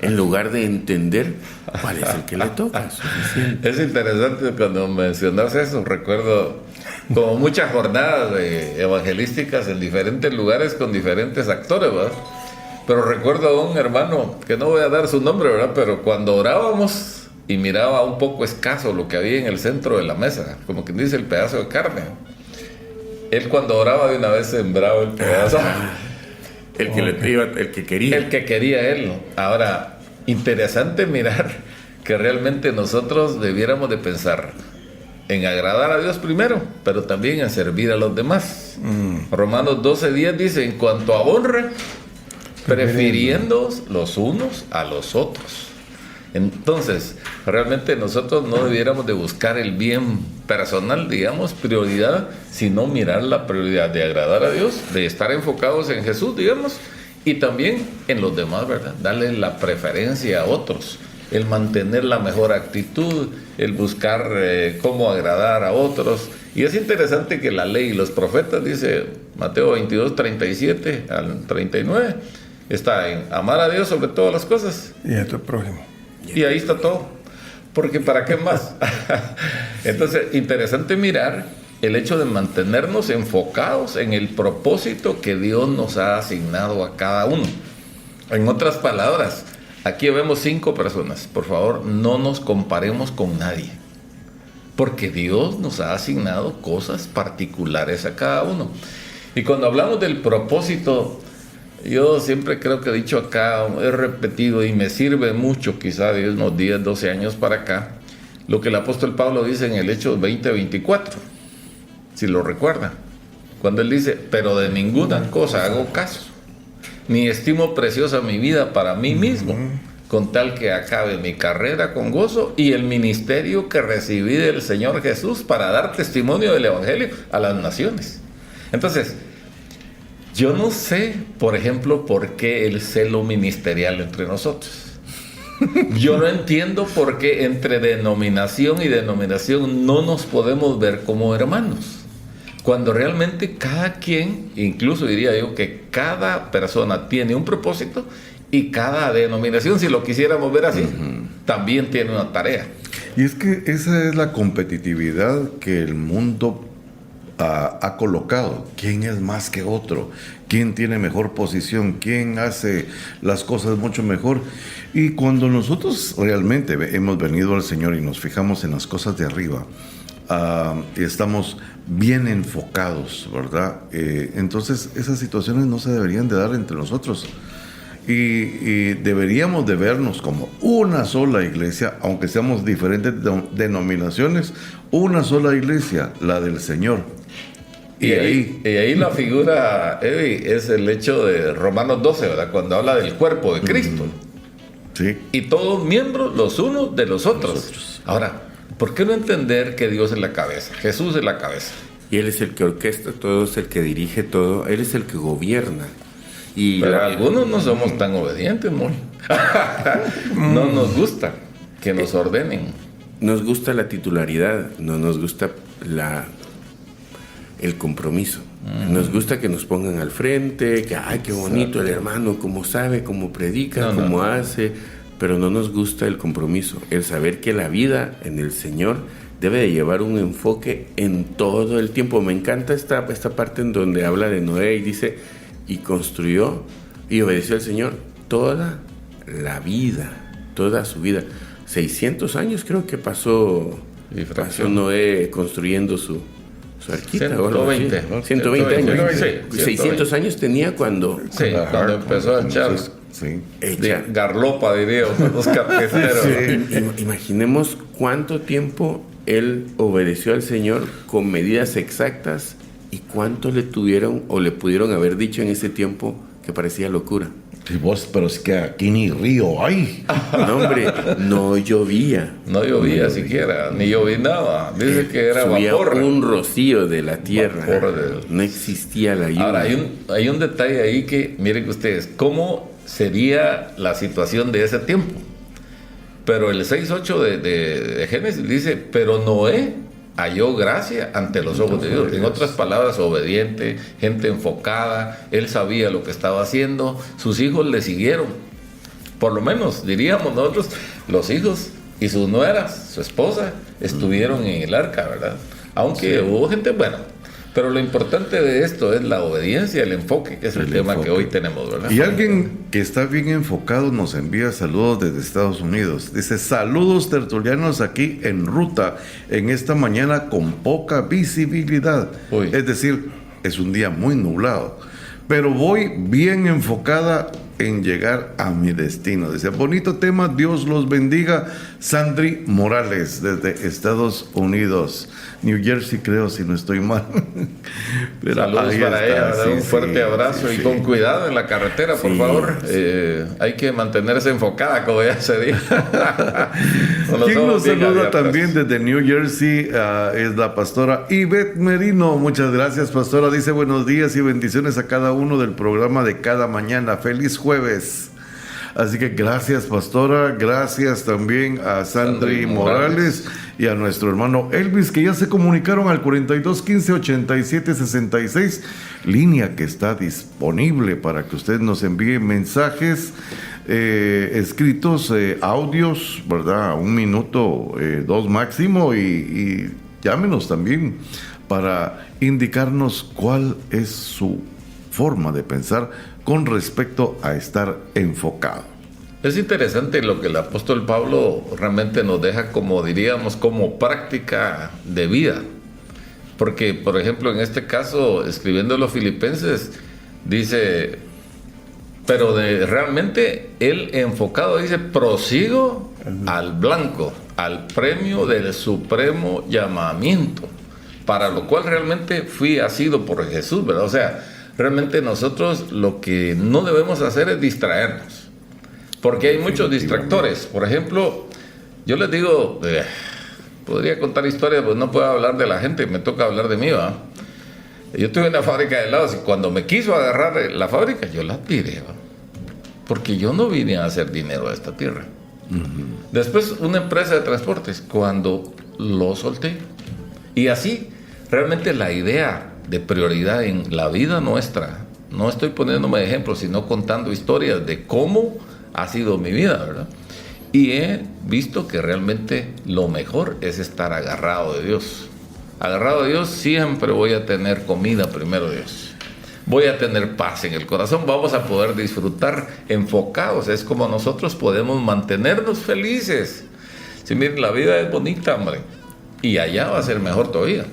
en lugar de entender cuál es el que le toca. Es interesante cuando mencionas eso, recuerdo como muchas jornadas evangelísticas en diferentes lugares con diferentes actores, ¿verdad? Pero recuerdo a un hermano, que no voy a dar su nombre, ¿verdad? Pero cuando orábamos, y miraba un poco escaso lo que había en el centro de la mesa, como quien dice el pedazo de carne. Él cuando oraba de una vez sembraba el pedazo. El que quería. El que quería él. Ahora, interesante mirar que realmente nosotros debiéramos de pensar en agradar a Dios primero, pero también en servir a los demás. Romanos 12:10 dice, en cuanto a honra, prefiriéndoos los unos a los otros. Entonces, realmente nosotros no debiéramos de buscar el bien personal, digamos, prioridad, sino mirar la prioridad de agradar a Dios, de estar enfocados en Jesús, digamos, y también en los demás, ¿verdad? Darle la preferencia a otros, el mantener la mejor actitud, el buscar cómo agradar a otros. Y es interesante que la ley y los profetas, dice Mateo 22:37 al 39, está en amar a Dios sobre todas las cosas. Y a tu prójimo. Y ahí está todo. Porque ¿para qué más? Entonces, interesante mirar el hecho de mantenernos enfocados en el propósito que Dios nos ha asignado a cada uno. En otras palabras, aquí vemos 5 personas. Por favor, no nos comparemos con nadie. Porque Dios nos ha asignado cosas particulares a cada uno. Y cuando hablamos del propósito, yo siempre creo que he dicho acá, he repetido y me sirve mucho, quizá de unos 10, 12 años para acá, lo que el apóstol Pablo dice en el Hechos 20:24, si lo recuerdan, cuando él dice, pero de ninguna cosa hago caso, ni estimo preciosa mi vida para mí mismo, con tal que acabe mi carrera con gozo y el ministerio que recibí del Señor Jesús para dar testimonio del Evangelio a las naciones. Entonces, yo no sé, por ejemplo, por qué el celo ministerial entre nosotros. Yo no entiendo por qué entre denominación y denominación no nos podemos ver como hermanos. Cuando realmente cada quien, incluso diría yo que cada persona tiene un propósito y cada denominación, si lo quisiéramos ver así, también tiene una tarea. Y es que esa es la competitividad que el mundo ha colocado. ¿Quién es más que otro? ¿Quién tiene mejor posición? ¿Quién hace las cosas mucho mejor? Y cuando nosotros realmente hemos venido al Señor y nos fijamos en las cosas de arriba, y estamos bien enfocados, ¿verdad? Entonces esas situaciones no se deberían de dar entre nosotros. Y deberíamos de vernos como una sola iglesia, aunque seamos diferentes denominaciones, una sola iglesia, la del Señor. Y ahí la figura, Eddie, es el hecho de Romanos 12, ¿verdad? Cuando habla del cuerpo de Cristo. Sí. Y todos miembros los unos de los otros. Ahora, ¿por qué no entender que Dios es la cabeza? Jesús es la cabeza. Y Él es el que orquesta todo, es el que dirige todo, Él es el que gobierna. Pero algunos no somos tan obedientes, muy. No nos gusta que nos ordenen. Nos gusta la titularidad, no nos gusta el compromiso. Nos gusta que nos pongan al frente, que ay, qué bonito el hermano, cómo sabe, cómo predica, cómo hace, pero no nos gusta el compromiso, el saber que la vida en el Señor debe de llevar un enfoque en todo el tiempo. Me encanta esta parte en donde habla de Noé y dice, y construyó y obedeció al Señor toda la vida, toda su vida. 600 años creo que pasó Noé construyendo su arquita. 120. 120 años. Sí, 600 años tenía cuando empezó a echar garlopa, diríamos, los carpinteros. Imaginemos cuánto tiempo él obedeció al Señor con medidas exactas y cuánto le tuvieron o le pudieron haber dicho en ese tiempo que parecía locura. Sí, pero es que aquí ni río hay. No, hombre, no llovía. No llovía siquiera, ni llovinaba. Dice que era vapor. Un rocío de la tierra. No existía la lluvia. Ahora, hay un detalle ahí que, miren ustedes, ¿cómo sería la situación de ese tiempo? Pero el 6:8 de Génesis dice, pero Noé halló gracia ante los ojos de Dios. En otras palabras, obediente, gente enfocada, él sabía lo que estaba haciendo, sus hijos le siguieron. Por lo menos, diríamos nosotros, los hijos y sus nueras, su esposa, estuvieron en el arca, ¿verdad? Aunque hubo gente buena. Pero lo importante de esto es la obediencia, el enfoque, que es el tema que hoy tenemos, ¿verdad? Y alguien que está bien enfocado nos envía saludos desde Estados Unidos. Dice, saludos tertulianos aquí en ruta, en esta mañana con poca visibilidad. Uy. Es decir, es un día muy nublado. Pero voy bien enfocada en llegar a mi destino. Dice, bonito tema, Dios los bendiga. Sandri Morales, desde Estados Unidos, New Jersey, creo, si no estoy mal. Pero saludos para ella, sí, un fuerte abrazo y con cuidado en la carretera, por favor. Hay que mantenerse enfocada, como ya se dijo. ¿Quién nos saluda también desde New Jersey? Es la pastora Ivette Merino. Muchas gracias, pastora. Dice, buenos días y bendiciones a cada uno del programa de cada mañana. Feliz jueves. Así que gracias, pastora, gracias también a Sandri Morales y a nuestro hermano Elvis, que ya se comunicaron al 4215-8766, línea que está disponible para que usted nos envíe mensajes escritos, audios, ¿verdad? 1 minuto, 2 máximo, y llámenos también para indicarnos cuál es su forma de pensar con respecto a estar enfocado. Es interesante lo que el apóstol Pablo realmente nos deja, como diríamos, como práctica de vida. Porque, por ejemplo, en este caso, escribiendo a los filipenses, dice, pero realmente él enfocado dice, prosigo al blanco, al premio del supremo llamamiento, para lo cual realmente fui asido por Jesús, ¿verdad? O sea, realmente nosotros lo que no debemos hacer es distraernos, porque hay muchos distractores. Por ejemplo, yo les digo, podría contar historias, pues no puedo hablar de la gente, me toca hablar de mí, ¿va? Yo tuve una fábrica de helados y cuando me quiso agarrar la fábrica, yo la tiré, ¿va? Porque yo no vine a hacer dinero a esta tierra. Después, una empresa de transportes, cuando lo solté. Y así, realmente la idea de prioridad en la vida nuestra, no estoy poniéndome de ejemplo, sino contando historias de cómo ha sido mi vida, ¿verdad? Y he visto que realmente lo mejor es estar agarrado de Dios. Agarrado de Dios, siempre voy a tener comida, primero Dios. Voy a tener paz en el corazón, vamos a poder disfrutar enfocados. Es como nosotros podemos mantenernos felices. Si miren, la vida es bonita, hombre, y allá va a ser mejor todavía.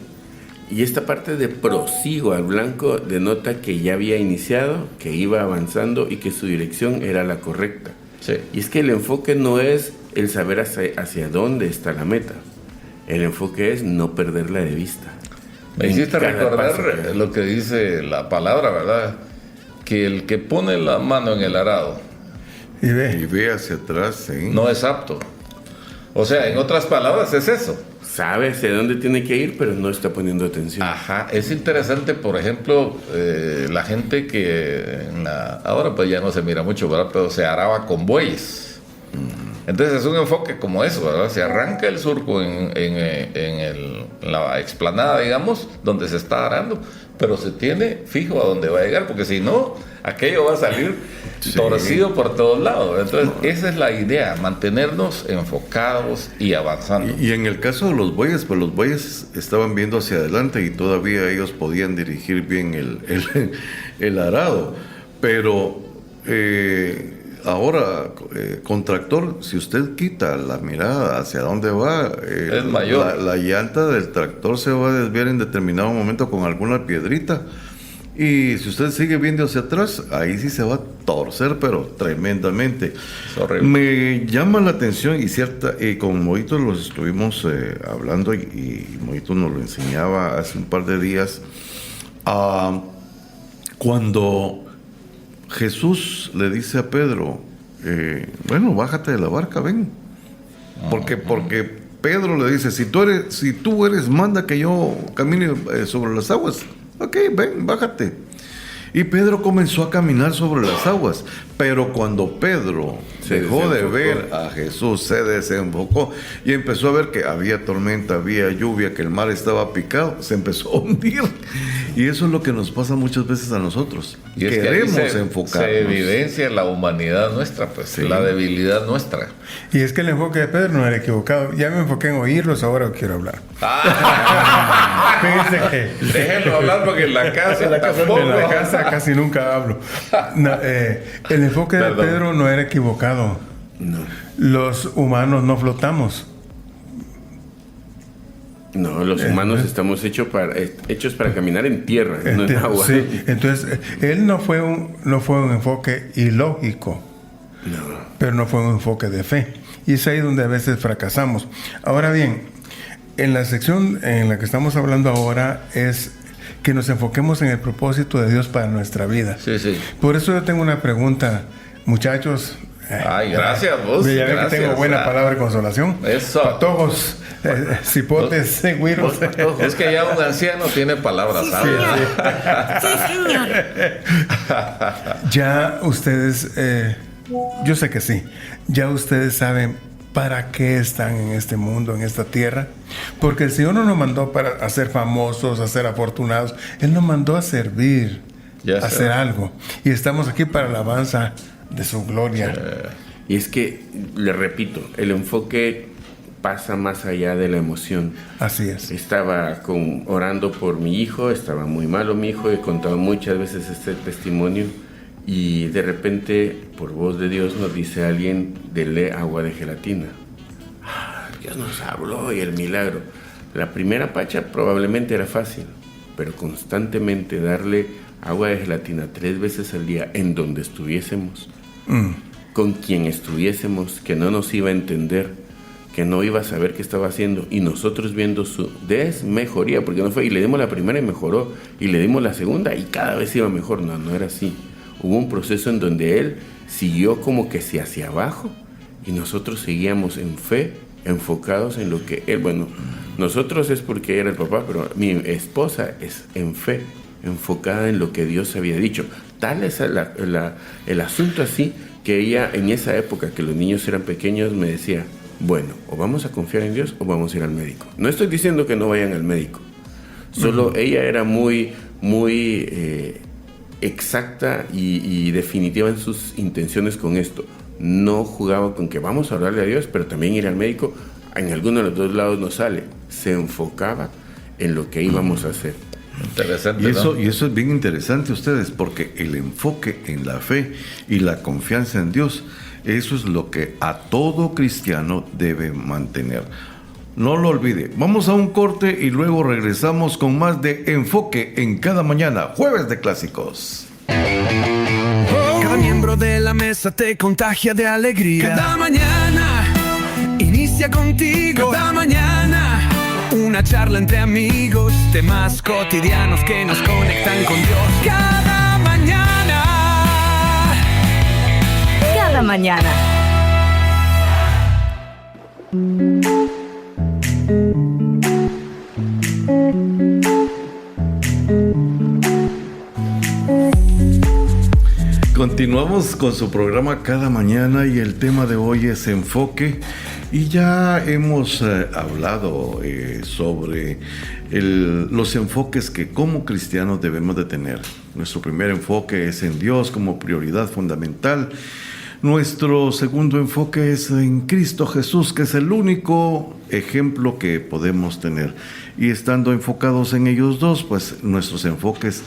Y esta parte de prosigo al blanco denota que ya había iniciado, que iba avanzando y que su dirección era la correcta. Sí. Y es que el enfoque no es el saber hacia dónde está la meta. El enfoque es no perderla de vista. Me hiciste recordar lo que dice la palabra, ¿verdad? Que el que pone la mano en el arado y ve hacia atrás, ¿sí? No es apto. O sea, en otras palabras es eso. Sabe hacia dónde tiene que ir, pero no está poniendo atención. Ajá, es interesante, por ejemplo, la gente que ahora pues ya no se mira mucho, ¿verdad? Pero se araba con bueyes. Entonces es un enfoque como eso, ¿verdad? Se arranca el surco en la explanada, digamos, donde se está arando, pero se tiene fijo a dónde va a llegar, porque si no, aquello va a salir torcido por todos lados. Entonces, esa es la idea, mantenernos enfocados y avanzando. Y en el caso de los bueyes, pues los bueyes estaban viendo hacia adelante y todavía ellos podían dirigir bien el arado. Pero ahora, con tractor, si usted quita la mirada hacia dónde va, es mayor. La llanta del tractor se va a desviar en determinado momento con alguna piedrita. Y si usted sigue viendo hacia atrás, ahí sí se va a torcer, pero tremendamente. Es horrible. Me llama la atención, y con Moito los estuvimos hablando, y Moito nos lo enseñaba hace un par de días, cuando Jesús le dice a Pedro, bueno, bájate de la barca, ven. Porque Pedro le dice, si tú eres, manda que yo camine sobre las aguas. Ok, ven, bájate. Y Pedro comenzó a caminar sobre las aguas, pero cuando Pedro dejó de ver a Jesús, se desenfocó y empezó a ver que había tormenta, había lluvia, que el mar estaba picado, se empezó a hundir. Y eso es lo que nos pasa muchas veces a nosotros. Y es queremos que enfocarnos. Se evidencia la humanidad nuestra, pues, Sí. la debilidad nuestra. Y es que el enfoque de Pedro no era equivocado. Ya me enfoqué en oírlos, ahora quiero hablar. Fíjense que Déjenlo hablar porque en la casa, en la casa casi nunca hablo. No, el enfoque de Perdón. Pedro no era equivocado. No. Los humanos no flotamos. No, los humanos estamos hechos para caminar en tierra, no en agua. Sí, entonces él no fue un enfoque ilógico, pero no fue un enfoque de fe. Y es ahí donde a veces fracasamos. Ahora bien, en la sección en la que estamos hablando ahora es que nos enfoquemos en el propósito de Dios para nuestra vida. Sí, sí. Por eso yo tengo una pregunta, muchachos. Ay, gracias vos. Ya ven que Gracias. tengo buena palabra de consolación. Eso. Patojos, cipotes, güiros. Es que ya un anciano tiene palabras sabias. Ya ustedes, yo sé que sí, ya ustedes saben para qué están en este mundo, en esta tierra. Porque el Señor no nos mandó para ser famosos, a ser afortunados. Él nos mandó a servir, Ya a sé. hacer algo. Y estamos aquí para la alabanza de su gloria. Y es que, le repito, el enfoque pasa más allá de la emoción. Así es. Estaba orando por mi hijo, estaba muy malo mi hijo, he contado muchas veces este testimonio y de repente, por voz de Dios, nos dice alguien, dele agua de gelatina. Dios nos habló y el milagro. La primera pacha probablemente era fácil, pero constantemente darle agua de gelatina 3 veces al día en donde estuviésemos, con quien estuviésemos, que no nos iba a entender, que no iba a saber qué estaba haciendo, y nosotros viendo su desmejoría, porque no fue, y le dimos la primera y mejoró, y le dimos la segunda y cada vez iba mejor. No era así. Hubo un proceso en donde él siguió como que hacia abajo, y nosotros seguíamos en fe, enfocados en lo que él, bueno, nosotros es porque era el papá, pero mi esposa es en fe, enfocada en lo que Dios había dicho. Tal es el asunto así, que ella en esa época que los niños eran pequeños me decía, bueno, o vamos a confiar en Dios o vamos a ir al médico. No estoy diciendo que no vayan al médico, solo ella era muy exacta y definitiva en sus intenciones con esto. No jugaba con que vamos a hablarle a Dios, pero también ir al médico, en alguno de los dos lados no sale. Se enfocaba en lo que íbamos a hacer. Interesante, Y eso, ¿no? y eso es bien interesante ustedes, porque el enfoque en la fe y la confianza en Dios, eso es lo que a todo cristiano debe mantener. No lo olvide. Vamos a un corte y luego regresamos con más de Enfoque en Cada Mañana, Jueves de Clásicos. Cada miembro de la mesa te contagia de alegría. Cada mañana inicia contigo. Cada mañana una charla entre amigos, temas cotidianos que nos conectan con Dios. Cada mañana. Cada mañana. Continuamos con su programa Cada Mañana y el tema de hoy es enfoque. Y ya hemos hablado sobre los enfoques que como cristianos debemos de tener. Nuestro primer enfoque es en Dios como prioridad fundamental. Nuestro segundo enfoque es en Cristo Jesús, que es el único ejemplo que podemos tener. Y estando enfocados en ellos dos, pues nuestros enfoques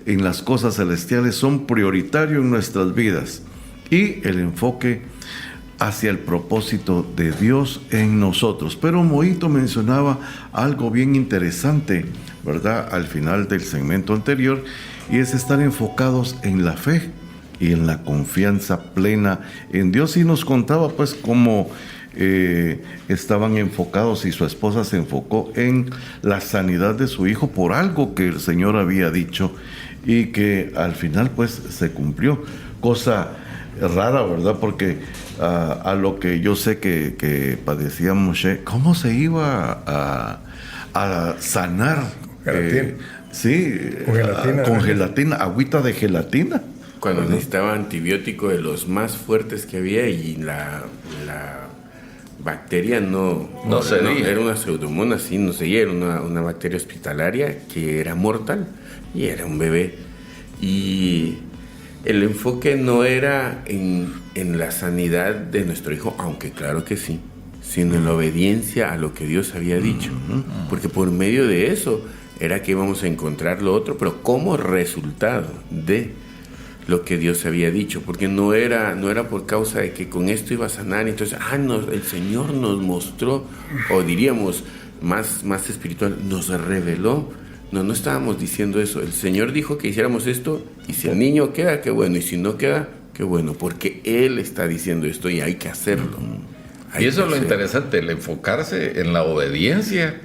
en las cosas celestiales son prioritarios en nuestras vidas. Y el enfoque hacia el propósito de Dios en nosotros. Pero Moito mencionaba algo bien interesante, ¿verdad? Al final del segmento anterior, y es estar enfocados en la fe y en la confianza plena en Dios. Y nos contaba pues cómo estaban enfocados y su esposa se enfocó en la sanidad de su hijo por algo que el Señor había dicho y que al final pues se cumplió. Cosa rara, ¿verdad? Porque a lo que yo sé que padecía Moshe, ¿cómo se iba a sanar? Sí, con gelatina, agüita de gelatina. Cuando necesitaba antibiótico de los más fuertes que había y bacteria no seguía. Era una pseudomonas, sí, no seguía, era una bacteria hospitalaria que era mortal y era un bebé. Y el enfoque no era en la sanidad de nuestro hijo, aunque claro que sí, sino en la obediencia a lo que Dios había dicho. Porque por medio de eso era que íbamos a encontrar lo otro, pero como resultado de lo que Dios había dicho, porque no era por causa de que con esto iba a sanar, entonces, el Señor nos mostró, o diríamos más espiritual, nos reveló. No estábamos diciendo eso. El Señor dijo que hiciéramos esto, y si el niño queda, qué bueno, y si no queda, qué bueno, porque Él está diciendo esto y hay que hacerlo. Y eso es lo interesante, el enfocarse en la obediencia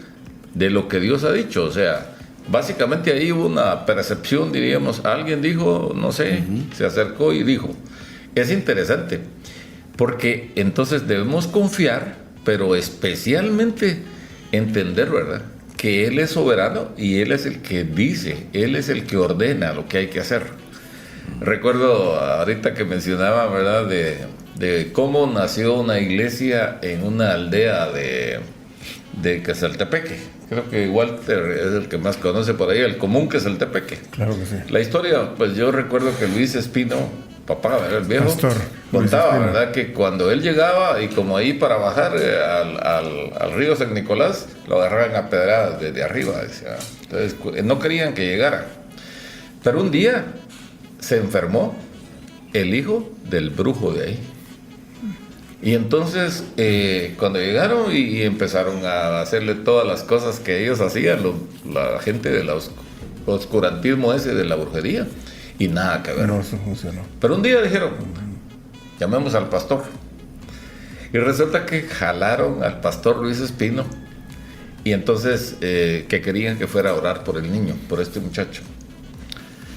de lo que Dios ha dicho. O sea, básicamente ahí hubo una percepción, diríamos, alguien dijo, no sé, se acercó y dijo. Es interesante, porque entonces debemos confiar, pero especialmente entender, ¿verdad?, que Él es soberano y Él es el que dice, Él es el que ordena lo que hay que hacer. Recuerdo ahorita que mencionaba, ¿verdad?, de cómo nació una iglesia en una aldea de Quesaltepeque. Creo que Walter es el que más conoce por ahí, el común Quesaltepeque. Claro que sí. La historia, pues yo recuerdo que Luis Espino, papá, ¿verdad?, el viejo, Pastor contaba, ¿verdad?, que cuando él llegaba y como ahí para bajar al río San Nicolás, lo agarraban a pedradas desde arriba, decía. Entonces no querían que llegara. Pero un día se enfermó el hijo del brujo de ahí. Y entonces cuando llegaron y empezaron a hacerle todas las cosas que ellos hacían, la gente del oscurantismo ese de la brujería, y nada que ver. No, eso funcionó. Pero un día dijeron, llamemos al pastor. Y resulta que jalaron al pastor Luis Espino, y entonces que querían que fuera a orar por el niño, por este muchacho.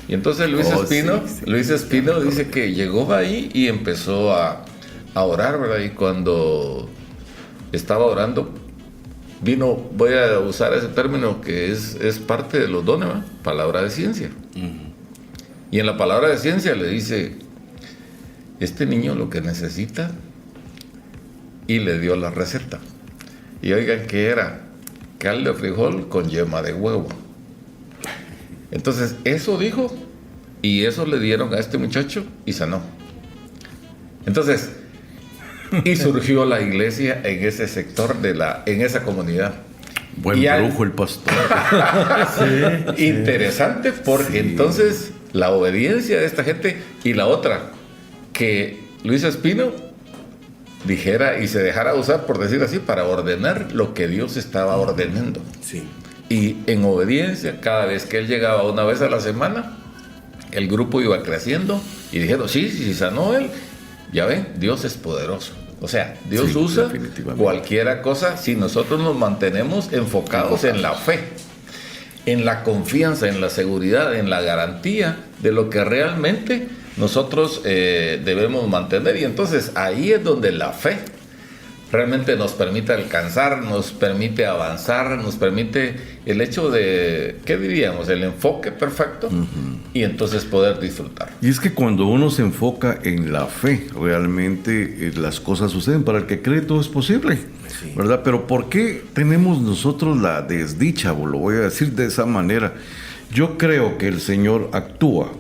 Y entonces Luis Espino dice que llegó ahí y empezó a orar, ¿verdad? Y cuando estaba orando, vino, voy a usar ese término que es parte de los dones, ¿verdad?, palabra de ciencia. Y en la palabra de ciencia le dice, este niño lo que necesita, y le dio la receta. Y oigan que era caldo de frijol con yema de huevo. Entonces eso dijo, y eso le dieron a este muchacho y sanó. Entonces, y surgió la iglesia en ese sector en esa comunidad. Buen brujo el pastor. Sí, interesante, porque entonces la obediencia de esta gente, y la otra, que Luis Espino dijera y se dejara usar, por decir así, para ordenar lo que Dios estaba ordenando. Sí. Y en obediencia, cada vez que él llegaba una vez a la semana, el grupo iba creciendo y dijeron, sí, sanó él. Ya ven, Dios es poderoso. O sea, Dios usa cualquiera cosa si nosotros nos mantenemos enfocados en la fe, en la confianza, en la seguridad, en la garantía de lo que realmente nosotros debemos mantener. Y entonces ahí es donde la fe realmente nos permite alcanzar, nos permite avanzar, nos permite el hecho de, ¿qué diríamos?, el enfoque perfecto, y entonces poder disfrutar. Y es que cuando uno se enfoca en la fe, realmente las cosas suceden. Para el que cree todo es posible, ¿verdad? Pero ¿por qué tenemos nosotros la desdicha? Lo voy a decir de esa manera. Yo creo que el Señor actúa.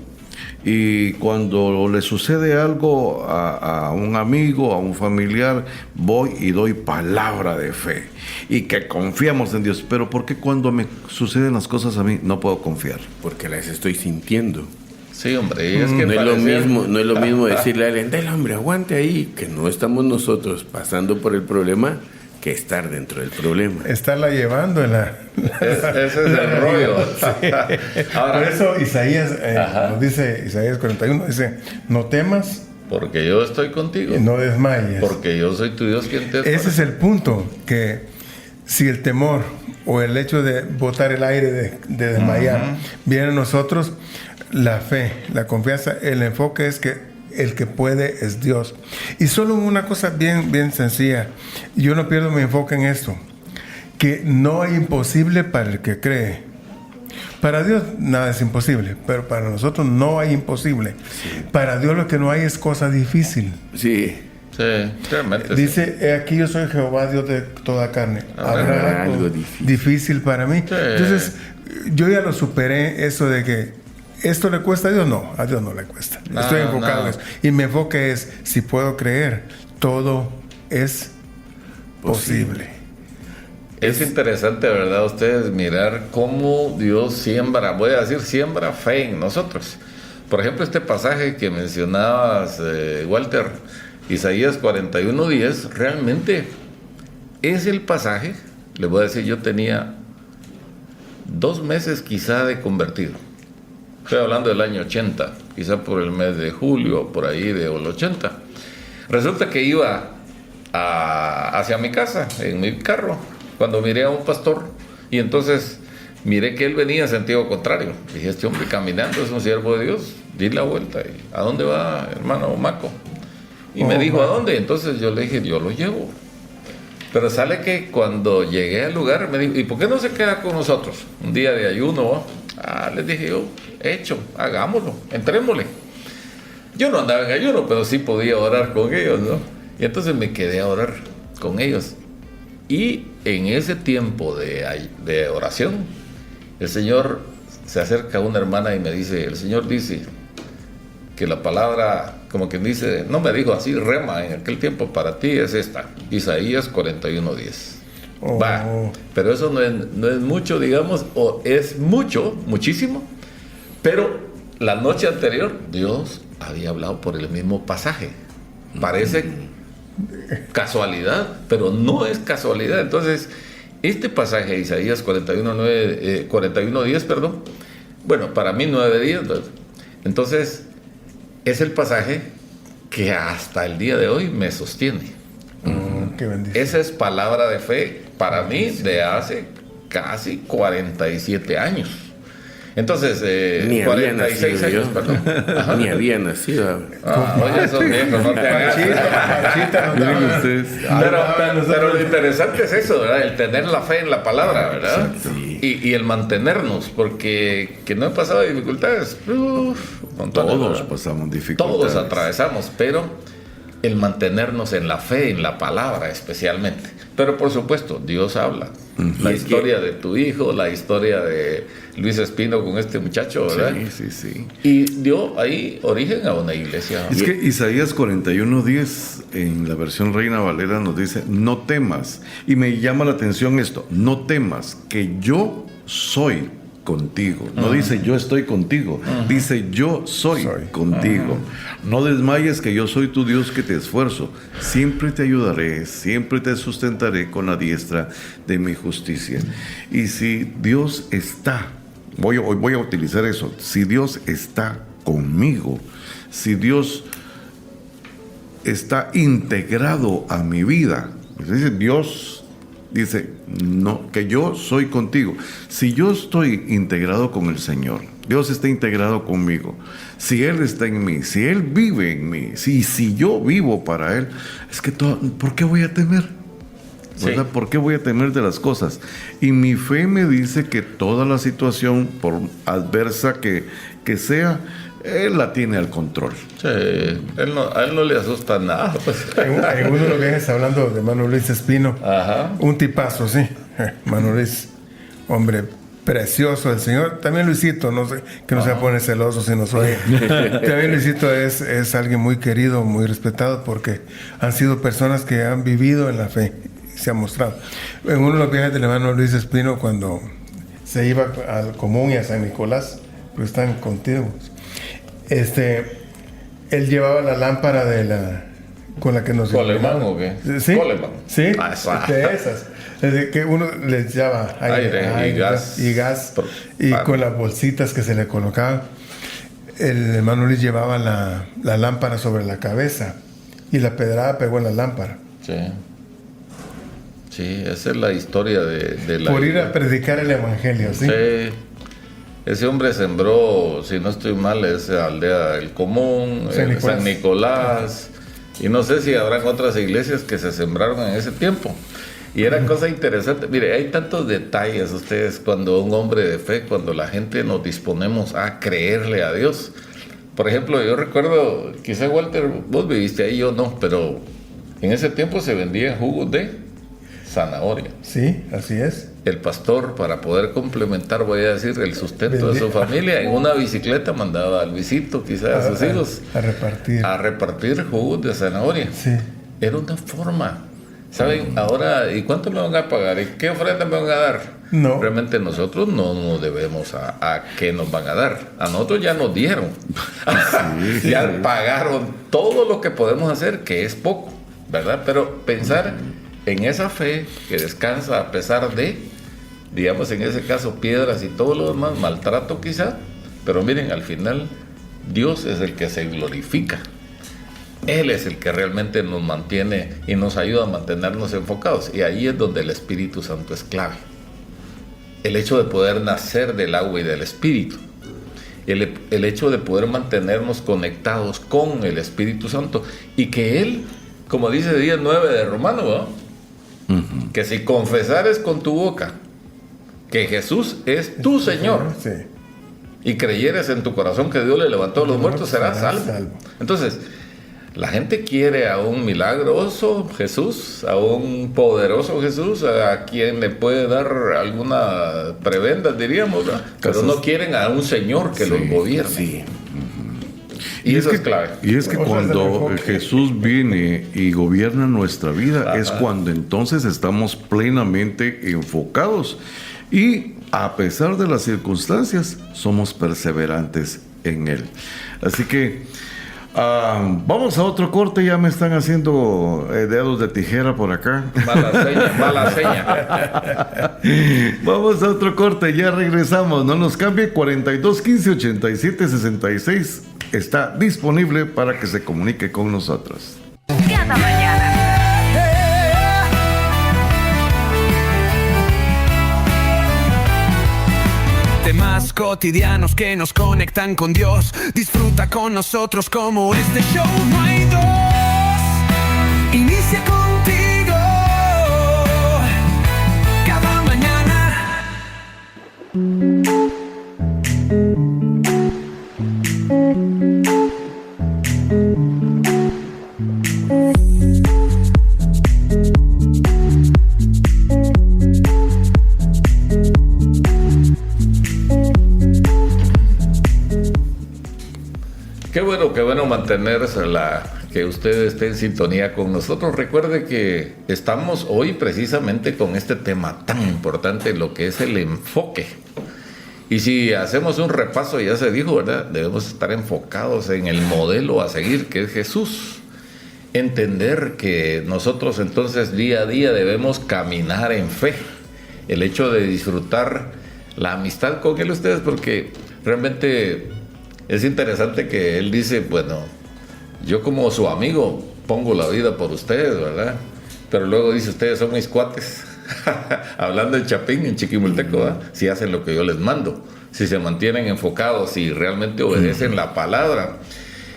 Y cuando le sucede algo a un amigo, a un familiar, voy y doy palabra de fe y que confiamos en Dios. Pero ¿por qué cuando me suceden las cosas a mí no puedo confiar? Porque las estoy sintiendo. Sí, hombre, y es que no es lo mismo decirle a alguien, dale, hombre, aguante ahí, que no estamos nosotros pasando por el problema, que estar dentro del problema. Estarla llevando en la... Ese es el rollo. Ahora, por eso Isaías nos dice, Isaías 41, dice, no temas. Porque yo estoy contigo. Y no desmayes. Porque yo soy tu Dios quien te... Ese es el punto, que si el temor o el hecho de botar el aire, de desmayar, viene a nosotros, la fe, la confianza, el enfoque es que el que puede es Dios. Y solo una cosa bien sencilla, yo no pierdo mi enfoque en esto, que no hay imposible para el que cree. Para Dios nada es imposible, pero para nosotros no hay imposible. Sí. Para Dios lo que no hay es cosa difícil. Sí. Sí, realmente. Dice, "He aquí yo soy Jehová, Dios de toda carne. Habrá algo difícil para mí". Sí. Entonces, yo ya lo superé, eso de que esto le cuesta a Dios. No, a Dios no le cuesta. Estoy enfocado en eso. Y mi enfoque es, si puedo creer, todo es posible. Es interesante, ¿verdad? Ustedes mirar cómo Dios siembra, voy a decir, siembra fe en nosotros. Por ejemplo, este pasaje que mencionabas, Walter, Isaías 41:10, realmente es el pasaje, le voy a decir, yo tenía 2 meses quizá de convertido. Estoy hablando del año 80, quizá por el mes de julio, por ahí del 80. Resulta que iba hacia mi casa, en mi carro, cuando miré a un pastor, y entonces miré que él venía en sentido contrario. Dije, este hombre caminando es un siervo de Dios, di la vuelta. ¿A dónde va, hermano Maco? Y me dijo, ¿a dónde? Entonces yo le dije, yo lo llevo. Pero sale que cuando llegué al lugar me dijo, ¿y por qué no se queda con nosotros? Un día de ayuno. Les dije yo, hecho, hagámoslo, entrémosle. Yo no andaba en ayuno, pero sí podía orar con ellos, ¿no? Y entonces me quedé a orar con ellos. Y en ese tiempo de oración, el Señor se acerca a una hermana y me dice, el Señor dice que la palabra, como quien dice, no me dijo así, rema en aquel tiempo para ti es esta, Isaías 41:10. Va, pero eso no es mucho, digamos, o es mucho, muchísimo, pero la noche anterior Dios había hablado por el mismo pasaje. Parece casualidad, pero no es casualidad. Entonces, este pasaje, Isaías 41:10, perdón, bueno, para mí 9:10, entonces, es el pasaje que hasta el día de hoy me sostiene. Qué bendición. Esa es palabra de fe para mí de hace casi 47 años. Entonces, 46 años, perdón. Ajá. Ni había nacido. Oye, esos viejos, no te hagas. Pero lo interesante es eso, ¿verdad? El tener la fe en la palabra, ¿verdad? Y el mantenernos, porque que no he pasado dificultades. Todos pasamos dificultades. Todos atravesamos, pero el mantenernos en la fe, en la palabra especialmente. Pero por supuesto, Dios habla. La historia de tu hijo, la historia de Luis Espino con este muchacho, ¿verdad? Sí. Y dio ahí origen a una iglesia. Es que Isaías 41:10 en la versión Reina Valera nos dice, no temas. Y me llama la atención esto, no temas, que yo soy contigo. No dice yo estoy contigo, dice yo soy contigo. No desmayes, que yo soy tu Dios que te esfuerzo. Siempre te ayudaré, siempre te sustentaré con la diestra de mi justicia. Y si Dios está, voy a utilizar eso, si Dios está conmigo, si Dios está integrado a mi vida, dice Dios, dice, no, que yo soy contigo. Si yo estoy integrado con el Señor, Dios está integrado conmigo, si Él está en mí, si Él vive en mí, si yo vivo para Él, es que ¿por qué voy a temer? ¿Verdad? ¿Por qué voy a temer de las cosas? Y mi fe me dice que toda la situación, por adversa que sea, Él la tiene al control. Sí, a él no le asusta nada. Pues. En uno de los viajes, hablando de Mano Luis Espino, un tipazo, sí. Mano Luis, hombre precioso el Señor. También Luisito, no sé, que no se pone celoso si nos oye. También Luisito es alguien muy querido, muy respetado, porque han sido personas que han vivido en la fe, se ha mostrado. En uno de los viajes del hermano Luis Espino, cuando se iba al Común y a San Nicolás, pues están contigo. Él llevaba la lámpara con la que nos ¿Coleman o qué? Sí, Coleman. Sí, de esas. Que uno le echaba aire y gas y con las bolsitas que se le colocaban. El hermano Luis llevaba la lámpara sobre la cabeza y la pedrada pegó en la lámpara. Sí, esa es la historia de la... Por ir a predicar el evangelio, ¿sí? Sí. Ese hombre sembró, si no estoy mal, esa aldea El Común, San Nicolás, y no sé si habrán otras iglesias que se sembraron en ese tiempo. Y era cosa interesante. Mire, hay tantos detalles ustedes cuando un hombre de fe, cuando la gente nos disponemos a creerle a Dios. Por ejemplo, yo recuerdo, quizá Walter, vos viviste ahí, yo no, pero En ese tiempo se vendían jugos de zanahoria. Sí, así es. El pastor, para poder complementar, voy a decir, el sustento de su familia, en una bicicleta mandaba a Luisito, quizás a sus hijos, a repartir jugos de zanahoria. Sí. Era una forma. ¿Saben? Ahora, ¿y cuánto me van a pagar? ¿Y qué ofrenda me van a dar? No. Realmente nosotros no nos debemos a qué nos van a dar. A nosotros ya nos dieron. Sí. Ya pagaron todo lo que podemos hacer, que es poco, ¿verdad? Pero pensar en esa fe que descansa a pesar de, digamos, en ese caso, piedras y todo lo demás, maltrato quizá, pero miren, al final Dios es el que se glorifica. Él es el que realmente nos mantiene y nos ayuda a mantenernos enfocados. Y ahí es donde el Espíritu Santo es clave. El hecho de poder nacer del agua y del Espíritu. El hecho de poder mantenernos conectados con el Espíritu Santo. Y que Él, como dice 10:9 de Romano, ¿no? Que si confesares con tu boca que Jesús es tu Señor, sí, y creyeres en tu corazón que Dios le levantó a los muertos, serás salvo. Entonces, la gente quiere a un milagroso Jesús, a un poderoso Jesús, a quien le puede dar alguna prebenda, diríamos, ¿verdad? Pero no quieren a un Señor que los gobierne. Sí. Y eso es clave. Y es que cuando Jesús viene y gobierna nuestra vida, es cuando entonces estamos plenamente enfocados. Y a pesar de las circunstancias, somos perseverantes en Él. Así que vamos a otro corte. Ya me están haciendo dedos de tijera por acá. Mala seña. Vamos a otro corte, ya regresamos. No nos cambie. 42 15 87 66 está disponible para que se comunique con nosotros. Cada mañana. Temas cotidianos que nos conectan con Dios. Disfruta con nosotros como este show no hay dos. Inicia contigo cada mañana. Qué bueno mantenerse que usted esté en sintonía con nosotros. Recuerde que estamos hoy precisamente con este tema tan importante, lo que es el enfoque. Y si hacemos un repaso, ya se dijo, ¿verdad? Debemos estar enfocados en el modelo a seguir, que es Jesús. Entender que nosotros entonces día a día debemos caminar en fe. El hecho de disfrutar la amistad con Él, ustedes, porque realmente es interesante que Él dice, bueno, yo como su amigo pongo la vida por ustedes, ¿verdad? Pero luego dice, ustedes son mis cuates. Hablando en Chapín, en Chiquimulteco, ¿verdad? Si hacen lo que yo les mando, si se mantienen enfocados, si realmente obedecen la palabra.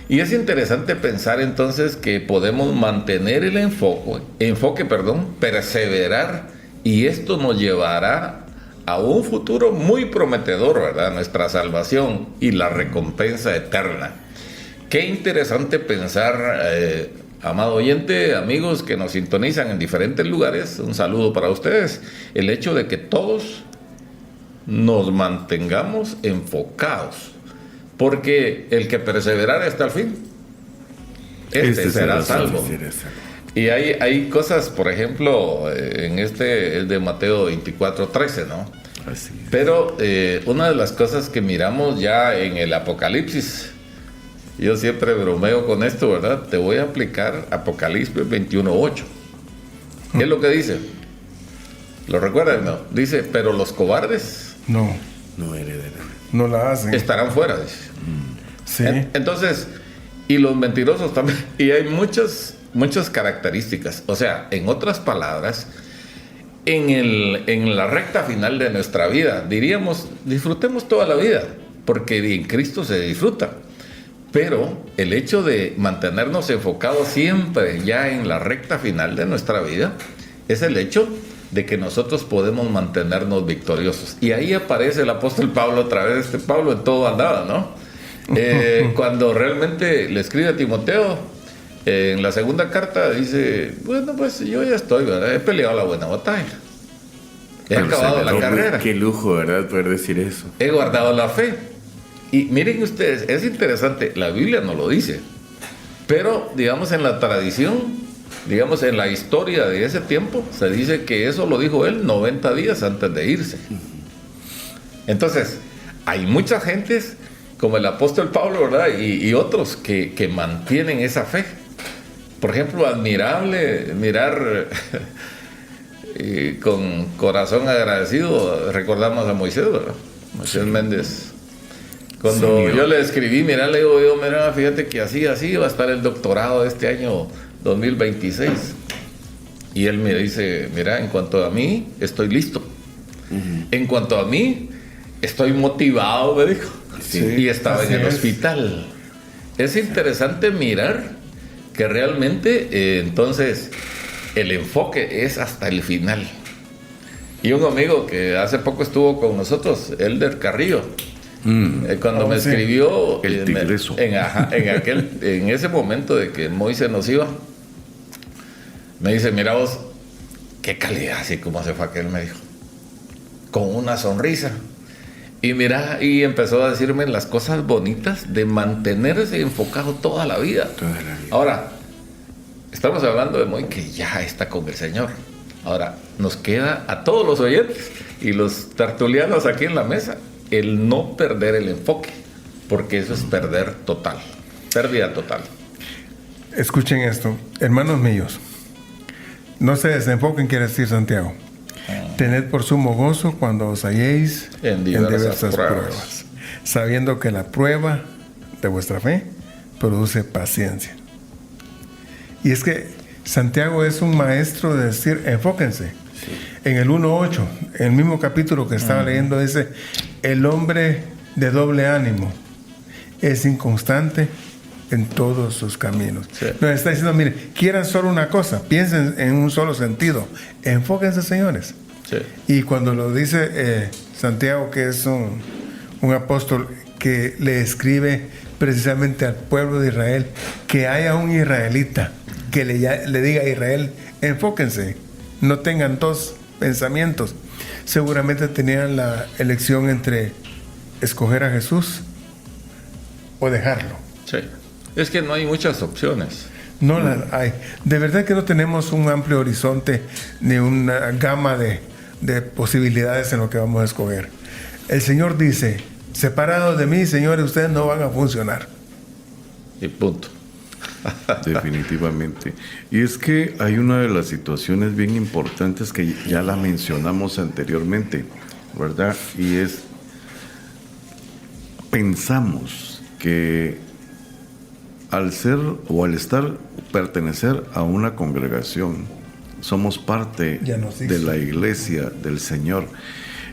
Y es interesante pensar entonces que podemos mantener el enfoque, perseverar, y esto nos llevará a un futuro muy prometedor, ¿verdad? Nuestra salvación y la recompensa eterna. Qué interesante pensar, amado oyente, amigos que nos sintonizan en diferentes lugares, un saludo para ustedes, el hecho de que todos nos mantengamos enfocados, porque el que perseverara hasta el fin, este será salvo. Y hay cosas, por ejemplo, en este es de Mateo 24:13, ¿no? Así es. Pero una de las cosas que miramos ya en el Apocalipsis, yo siempre bromeo con esto, ¿verdad? Te voy a aplicar Apocalipsis 21:8. ¿Qué es lo que dice? ¿Lo recuerdan? No. Dice, pero los cobardes no heredarán. No la hacen. Estarán fuera, dice. Sí. Entonces, y los mentirosos también. Y hay muchas características. O sea, en otras palabras, en la recta final de nuestra vida, diríamos, disfrutemos toda la vida, porque en Cristo se disfruta. Pero el hecho de mantenernos enfocados siempre ya en la recta final de nuestra vida, es el hecho de que nosotros podemos mantenernos victoriosos. Y ahí aparece el apóstol Pablo otra vez. Pablo en todo andaba, ¿no? Cuando realmente le escribe a Timoteo, En la segunda carta dice, bueno, pues yo ya estoy, ¿verdad? He peleado la buena batalla. He acabado la carrera. Qué lujo, ¿verdad? Poder decir eso. He guardado la fe. Y miren ustedes, es interesante, la Biblia no lo dice, pero digamos en la tradición, digamos en la historia de ese tiempo, se dice que eso lo dijo él 90 días antes de irse. Entonces, hay muchas gentes, como el apóstol Pablo, ¿verdad? Y otros que mantienen esa fe. Por ejemplo, admirable mirar con corazón agradecido, recordamos a Moisés, ¿verdad? Moisés Méndez. Cuando yo le escribí, mira, le digo yo, mira, fíjate que así va a estar el doctorado de este año 2026. Y él me dice, mira, en cuanto a mí, estoy listo. En cuanto a mí, estoy motivado, me dijo. Sí, y estaba en el es. hospital. Es interesante mirar que realmente, entonces, el enfoque es hasta el final. Y un amigo que hace poco estuvo con nosotros, Elder Carrillo, cuando me escribió el tigreso. en ese momento de que Moisés nos iba, me dice, mira vos, qué calidad, así como se fue aquel, me dijo, con una sonrisa. Y mira, y empezó a decirme las cosas bonitas de mantenerse enfocado toda la vida. Ahora, estamos hablando de Moisés que ya está con el Señor. Ahora, nos queda a todos los oyentes y los tertulianos aquí en la mesa el no perder el enfoque, porque eso es perder total, pérdida total. Escuchen esto, hermanos míos, no se desenfoquen, quiere decir Santiago. Tened por sumo gozo cuando os halléis en diversas pruebas, sabiendo que la prueba de vuestra fe produce paciencia. Y es que Santiago es un maestro de decir, enfóquense. Sí. En el 1.8, el mismo capítulo que estaba leyendo, dice, el hombre de doble ánimo es inconstante en todos sus caminos. Sí. Nos está diciendo, mire, quieran solo una cosa, piensen en un solo sentido, enfóquense, señores. Sí. Y cuando lo dice Santiago, que es un apóstol que le escribe precisamente al pueblo de Israel, que haya un israelita que le diga a Israel, enfóquense, no tengan dos pensamientos. Seguramente tenían la elección entre escoger a Jesús o dejarlo. Sí, es que no hay muchas opciones. No las hay. De verdad que no tenemos un amplio horizonte ni una gama de posibilidades en lo que vamos a escoger. El Señor dice, separados de mí, señores, ustedes no van a funcionar. Y punto. Definitivamente. Y es que hay una de las situaciones bien importantes que ya la mencionamos anteriormente, ¿verdad? Y es, pensamos que al ser o al pertenecer a una congregación, somos parte de la iglesia del Señor.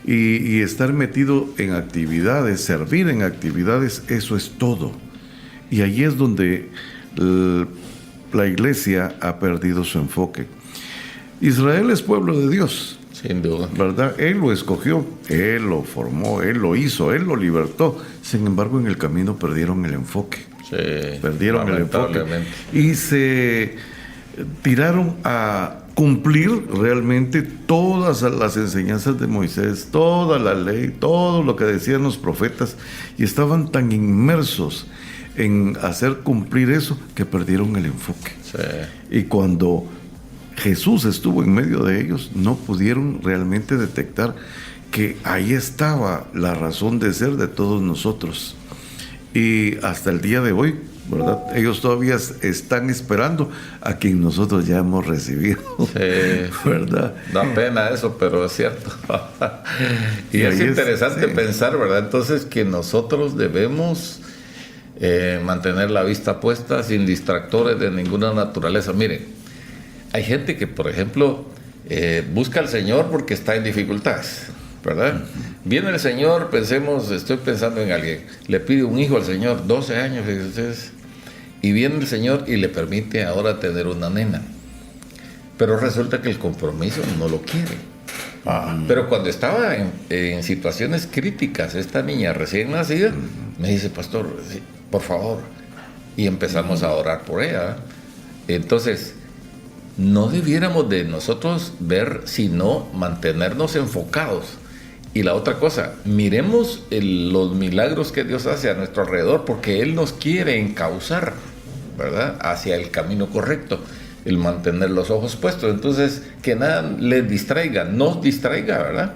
Y estar metido en actividades, servir en actividades, eso es todo. Y ahí es donde la iglesia ha perdido su enfoque. Israel es pueblo de Dios, sin duda, ¿verdad? Él lo escogió, Él lo formó, Él lo hizo, Él lo libertó. Sin embargo, en el camino perdieron el enfoque. Sí, perdieron el enfoque y se tiraron a cumplir realmente todas las enseñanzas de Moisés, toda la ley, todo lo que decían los profetas, y estaban tan inmersos en hacer cumplir eso que perdieron el enfoque. Sí. Y cuando Jesús estuvo en medio de ellos, no pudieron realmente detectar que ahí estaba la razón de ser de todos nosotros. Y hasta el día de hoy, ¿verdad? Ellos todavía están esperando a quien nosotros ya hemos recibido. Sí, ¿verdad? Da pena eso, pero es cierto. Y es interesante pensar, ¿verdad? Entonces, que nosotros debemos mantener la vista puesta sin distractores de ninguna naturaleza. Miren, hay gente que, por ejemplo, busca al Señor porque está en dificultades, ¿verdad? Viene el Señor, estoy pensando en alguien, le pide un hijo al Señor, 12 años, y viene el Señor y le permite ahora tener una nena. Pero resulta que el compromiso no lo quiere. Pero cuando estaba en situaciones críticas, esta niña recién nacida, me dice, pastor, por favor, y empezamos a orar por ella. Entonces, no debiéramos de nosotros ver, sino mantenernos enfocados. Y la otra cosa, miremos los milagros que Dios hace a nuestro alrededor, porque Él nos quiere encauzar, ¿verdad?, hacia el camino correcto, el mantener los ojos puestos. Entonces, que nada les distraiga, nos distraiga, ¿verdad?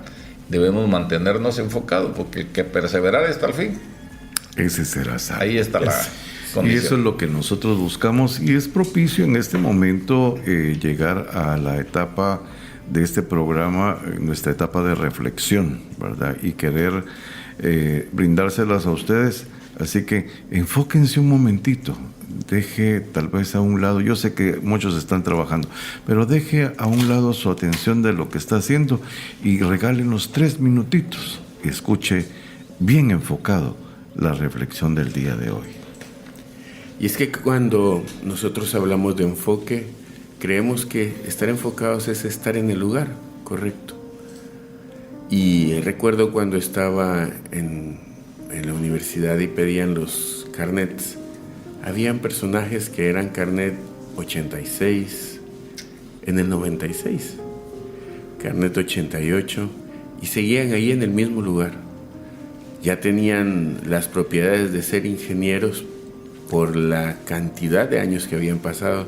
Debemos mantenernos enfocados, porque el que perseverar hasta el fin, ese será salvo. Ahí está la condición. Y eso es lo que nosotros buscamos, y es propicio en este momento llegar a la etapa de este programa, nuestra etapa de reflexión, ¿verdad? Y querer brindárselas a ustedes. Así que enfóquense un momentito, deje tal vez a un lado, yo sé que muchos están trabajando, pero deje a un lado su atención de lo que está haciendo y regálenos 3 minutitos y escuche bien enfocado la reflexión del día de hoy. Y es que cuando nosotros hablamos de enfoque, creemos que estar enfocados es estar en el lugar correcto. Y recuerdo cuando estaba en la universidad y pedían los carnets, habían personajes que eran carnet 86, en el 96, carnet 88, y seguían ahí en el mismo lugar. Ya tenían las propiedades de ser ingenieros por la cantidad de años que habían pasado,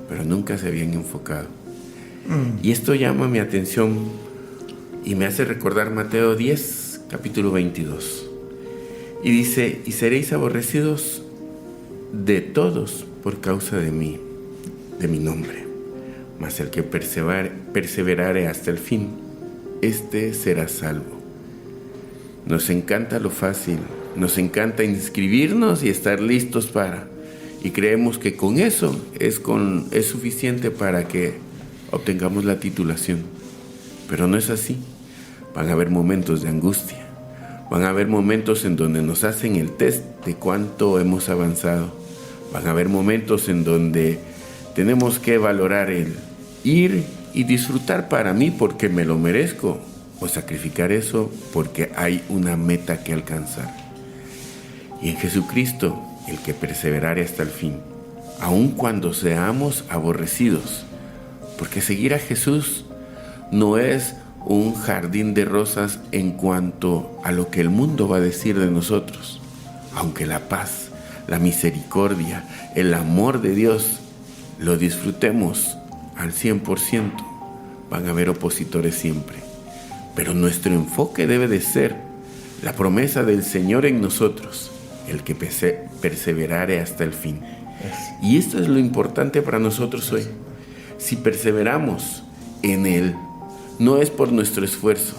pero nunca se habían enfocado. Y esto llama mi atención y me hace recordar Mateo 10, capítulo 22. Y dice, y seréis aborrecidos de todos por causa de mí, de mi nombre. Mas el que perseverare hasta el fin, este será salvo. Nos encanta lo fácil, nos encanta inscribirnos y estar listos para. Y creemos que con eso es suficiente para que obtengamos la titulación. Pero no es así. Van a haber momentos de angustia. Van a haber momentos en donde nos hacen el test de cuánto hemos avanzado. Van a haber momentos en donde tenemos que valorar el ir y disfrutar para mí porque me lo merezco, o sacrificar eso porque hay una meta que alcanzar. Y en Jesucristo, el que perseverare hasta el fin, aun cuando seamos aborrecidos, porque seguir a Jesús no es un jardín de rosas en cuanto a lo que el mundo va a decir de nosotros, aunque la paz, la misericordia, el amor de Dios lo disfrutemos al 100%, van a haber opositores siempre. Pero nuestro enfoque debe de ser la promesa del Señor en nosotros, el que perseverare hasta el fin. Y esto es lo importante para nosotros hoy. Si perseveramos en Él, no es por nuestro esfuerzo,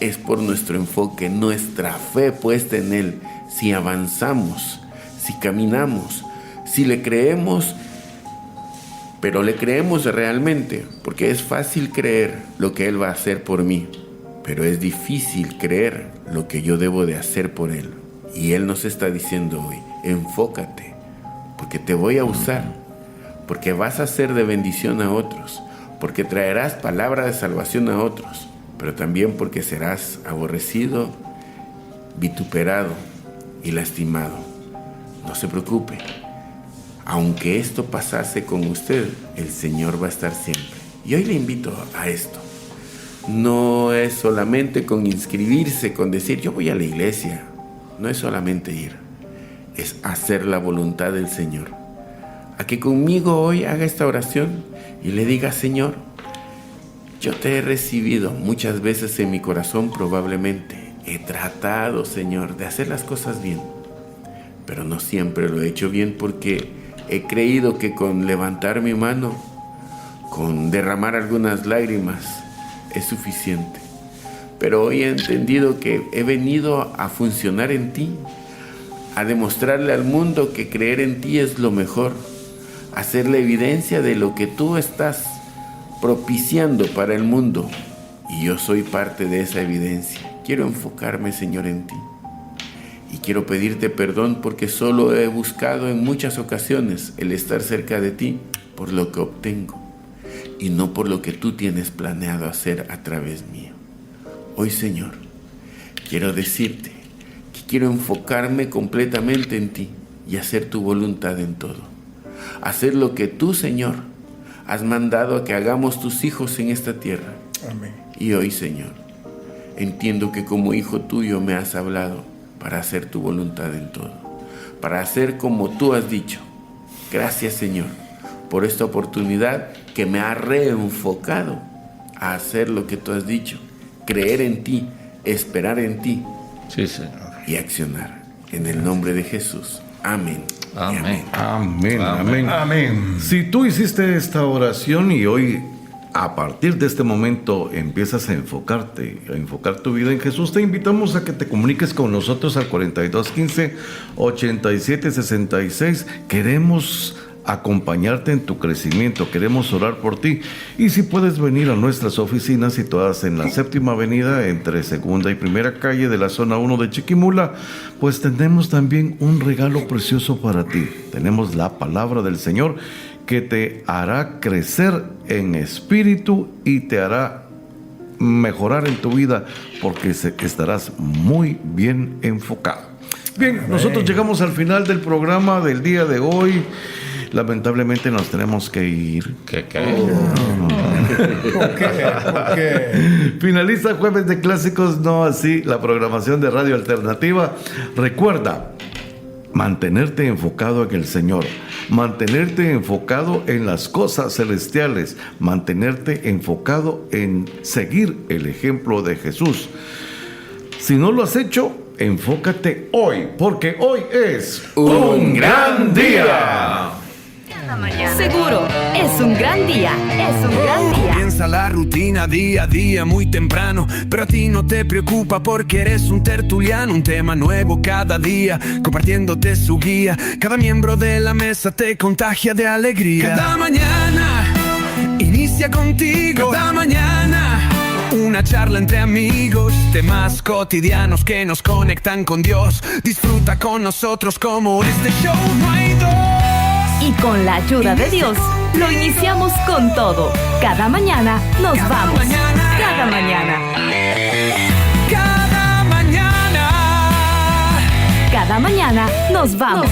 es por nuestro enfoque, nuestra fe puesta en Él. Si avanzamos, si caminamos, si le creemos, pero le creemos realmente, porque es fácil creer lo que Él va a hacer por mí, pero es difícil creer lo que yo debo de hacer por Él. Y Él nos está diciendo hoy, enfócate, porque te voy a usar, porque vas a ser de bendición a otros, porque traerás palabra de salvación a otros, pero también porque serás aborrecido, vituperado y lastimado. No se preocupe, aunque esto pasase con usted, el Señor va a estar siempre. Y hoy le invito a esto. No es solamente con inscribirse, con decir yo voy a la iglesia. No es solamente ir, es hacer la voluntad del Señor. A que conmigo hoy haga esta oración y le diga, Señor, yo te he recibido muchas veces en mi corazón, probablemente. He tratado, Señor, de hacer las cosas bien, pero no siempre lo he hecho bien porque he creído que con levantar mi mano, con derramar algunas lágrimas, es suficiente. Pero hoy he entendido que he venido a funcionar en ti, a demostrarle al mundo que creer en ti es lo mejor, hacer la evidencia de lo que tú estás propiciando para el mundo. Y yo soy parte de esa evidencia. Quiero enfocarme, Señor, en ti. Y quiero pedirte perdón porque solo he buscado en muchas ocasiones el estar cerca de ti por lo que obtengo y no por lo que tú tienes planeado hacer a través mío. Hoy, Señor, quiero decirte que quiero enfocarme completamente en ti y hacer tu voluntad en todo. hacer lo que tú, Señor, has mandado a que hagamos tus hijos en esta tierra. Amén. Y hoy, Señor, entiendo que como hijo tuyo me has hablado para hacer tu voluntad en todo, para hacer como tú has dicho. Gracias, Señor, por esta oportunidad que me ha reenfocado a hacer lo que tú has dicho, creer en ti, esperar en ti, Sí, Señor. y accionar. En el nombre de Jesús. Amén. Amén. Amén, amén. Amén. Si tú hiciste esta oración y hoy, a partir de este momento, empiezas a enfocar tu vida en Jesús, te invitamos a que te comuniques con nosotros al 4215-8766. Queremos acompañarte en tu crecimiento, queremos orar por ti. Y si puedes venir a nuestras oficinas situadas en la 7ª Avenida entre 2ª y 1ª Calle de la zona 1 de Chiquimula, pues tenemos también un regalo precioso para ti. Tenemos la palabra del Señor que te hará crecer en espíritu y te hará mejorar en tu vida, porque estarás muy bien enfocado. Bien, nosotros llegamos al final del programa del día de hoy. Lamentablemente nos tenemos que ir. ¿Qué? ¿Por qué? Finaliza Jueves de Clásicos, no así la programación de Radio Alternativa. Recuerda, mantenerte enfocado en el Señor, mantenerte enfocado en las cosas celestiales, mantenerte enfocado en seguir el ejemplo de Jesús. Si no lo has hecho, enfócate hoy, porque hoy es un gran día. Seguro, es un gran día, es un gran día. Comienza la rutina día a día muy temprano, pero a ti no te preocupa porque eres un tertuliano. Un tema nuevo cada día, compartiéndote su guía. Cada miembro de la mesa te contagia de alegría. Cada mañana inicia contigo. Cada mañana una charla entre amigos, temas cotidianos que nos conectan con Dios. Disfruta con nosotros como este show no hay dos. Y con la ayuda de Dios, lo iniciamos con todo. Cada mañana nos vamos. Cada mañana. Cada mañana. Cada mañana nos vamos.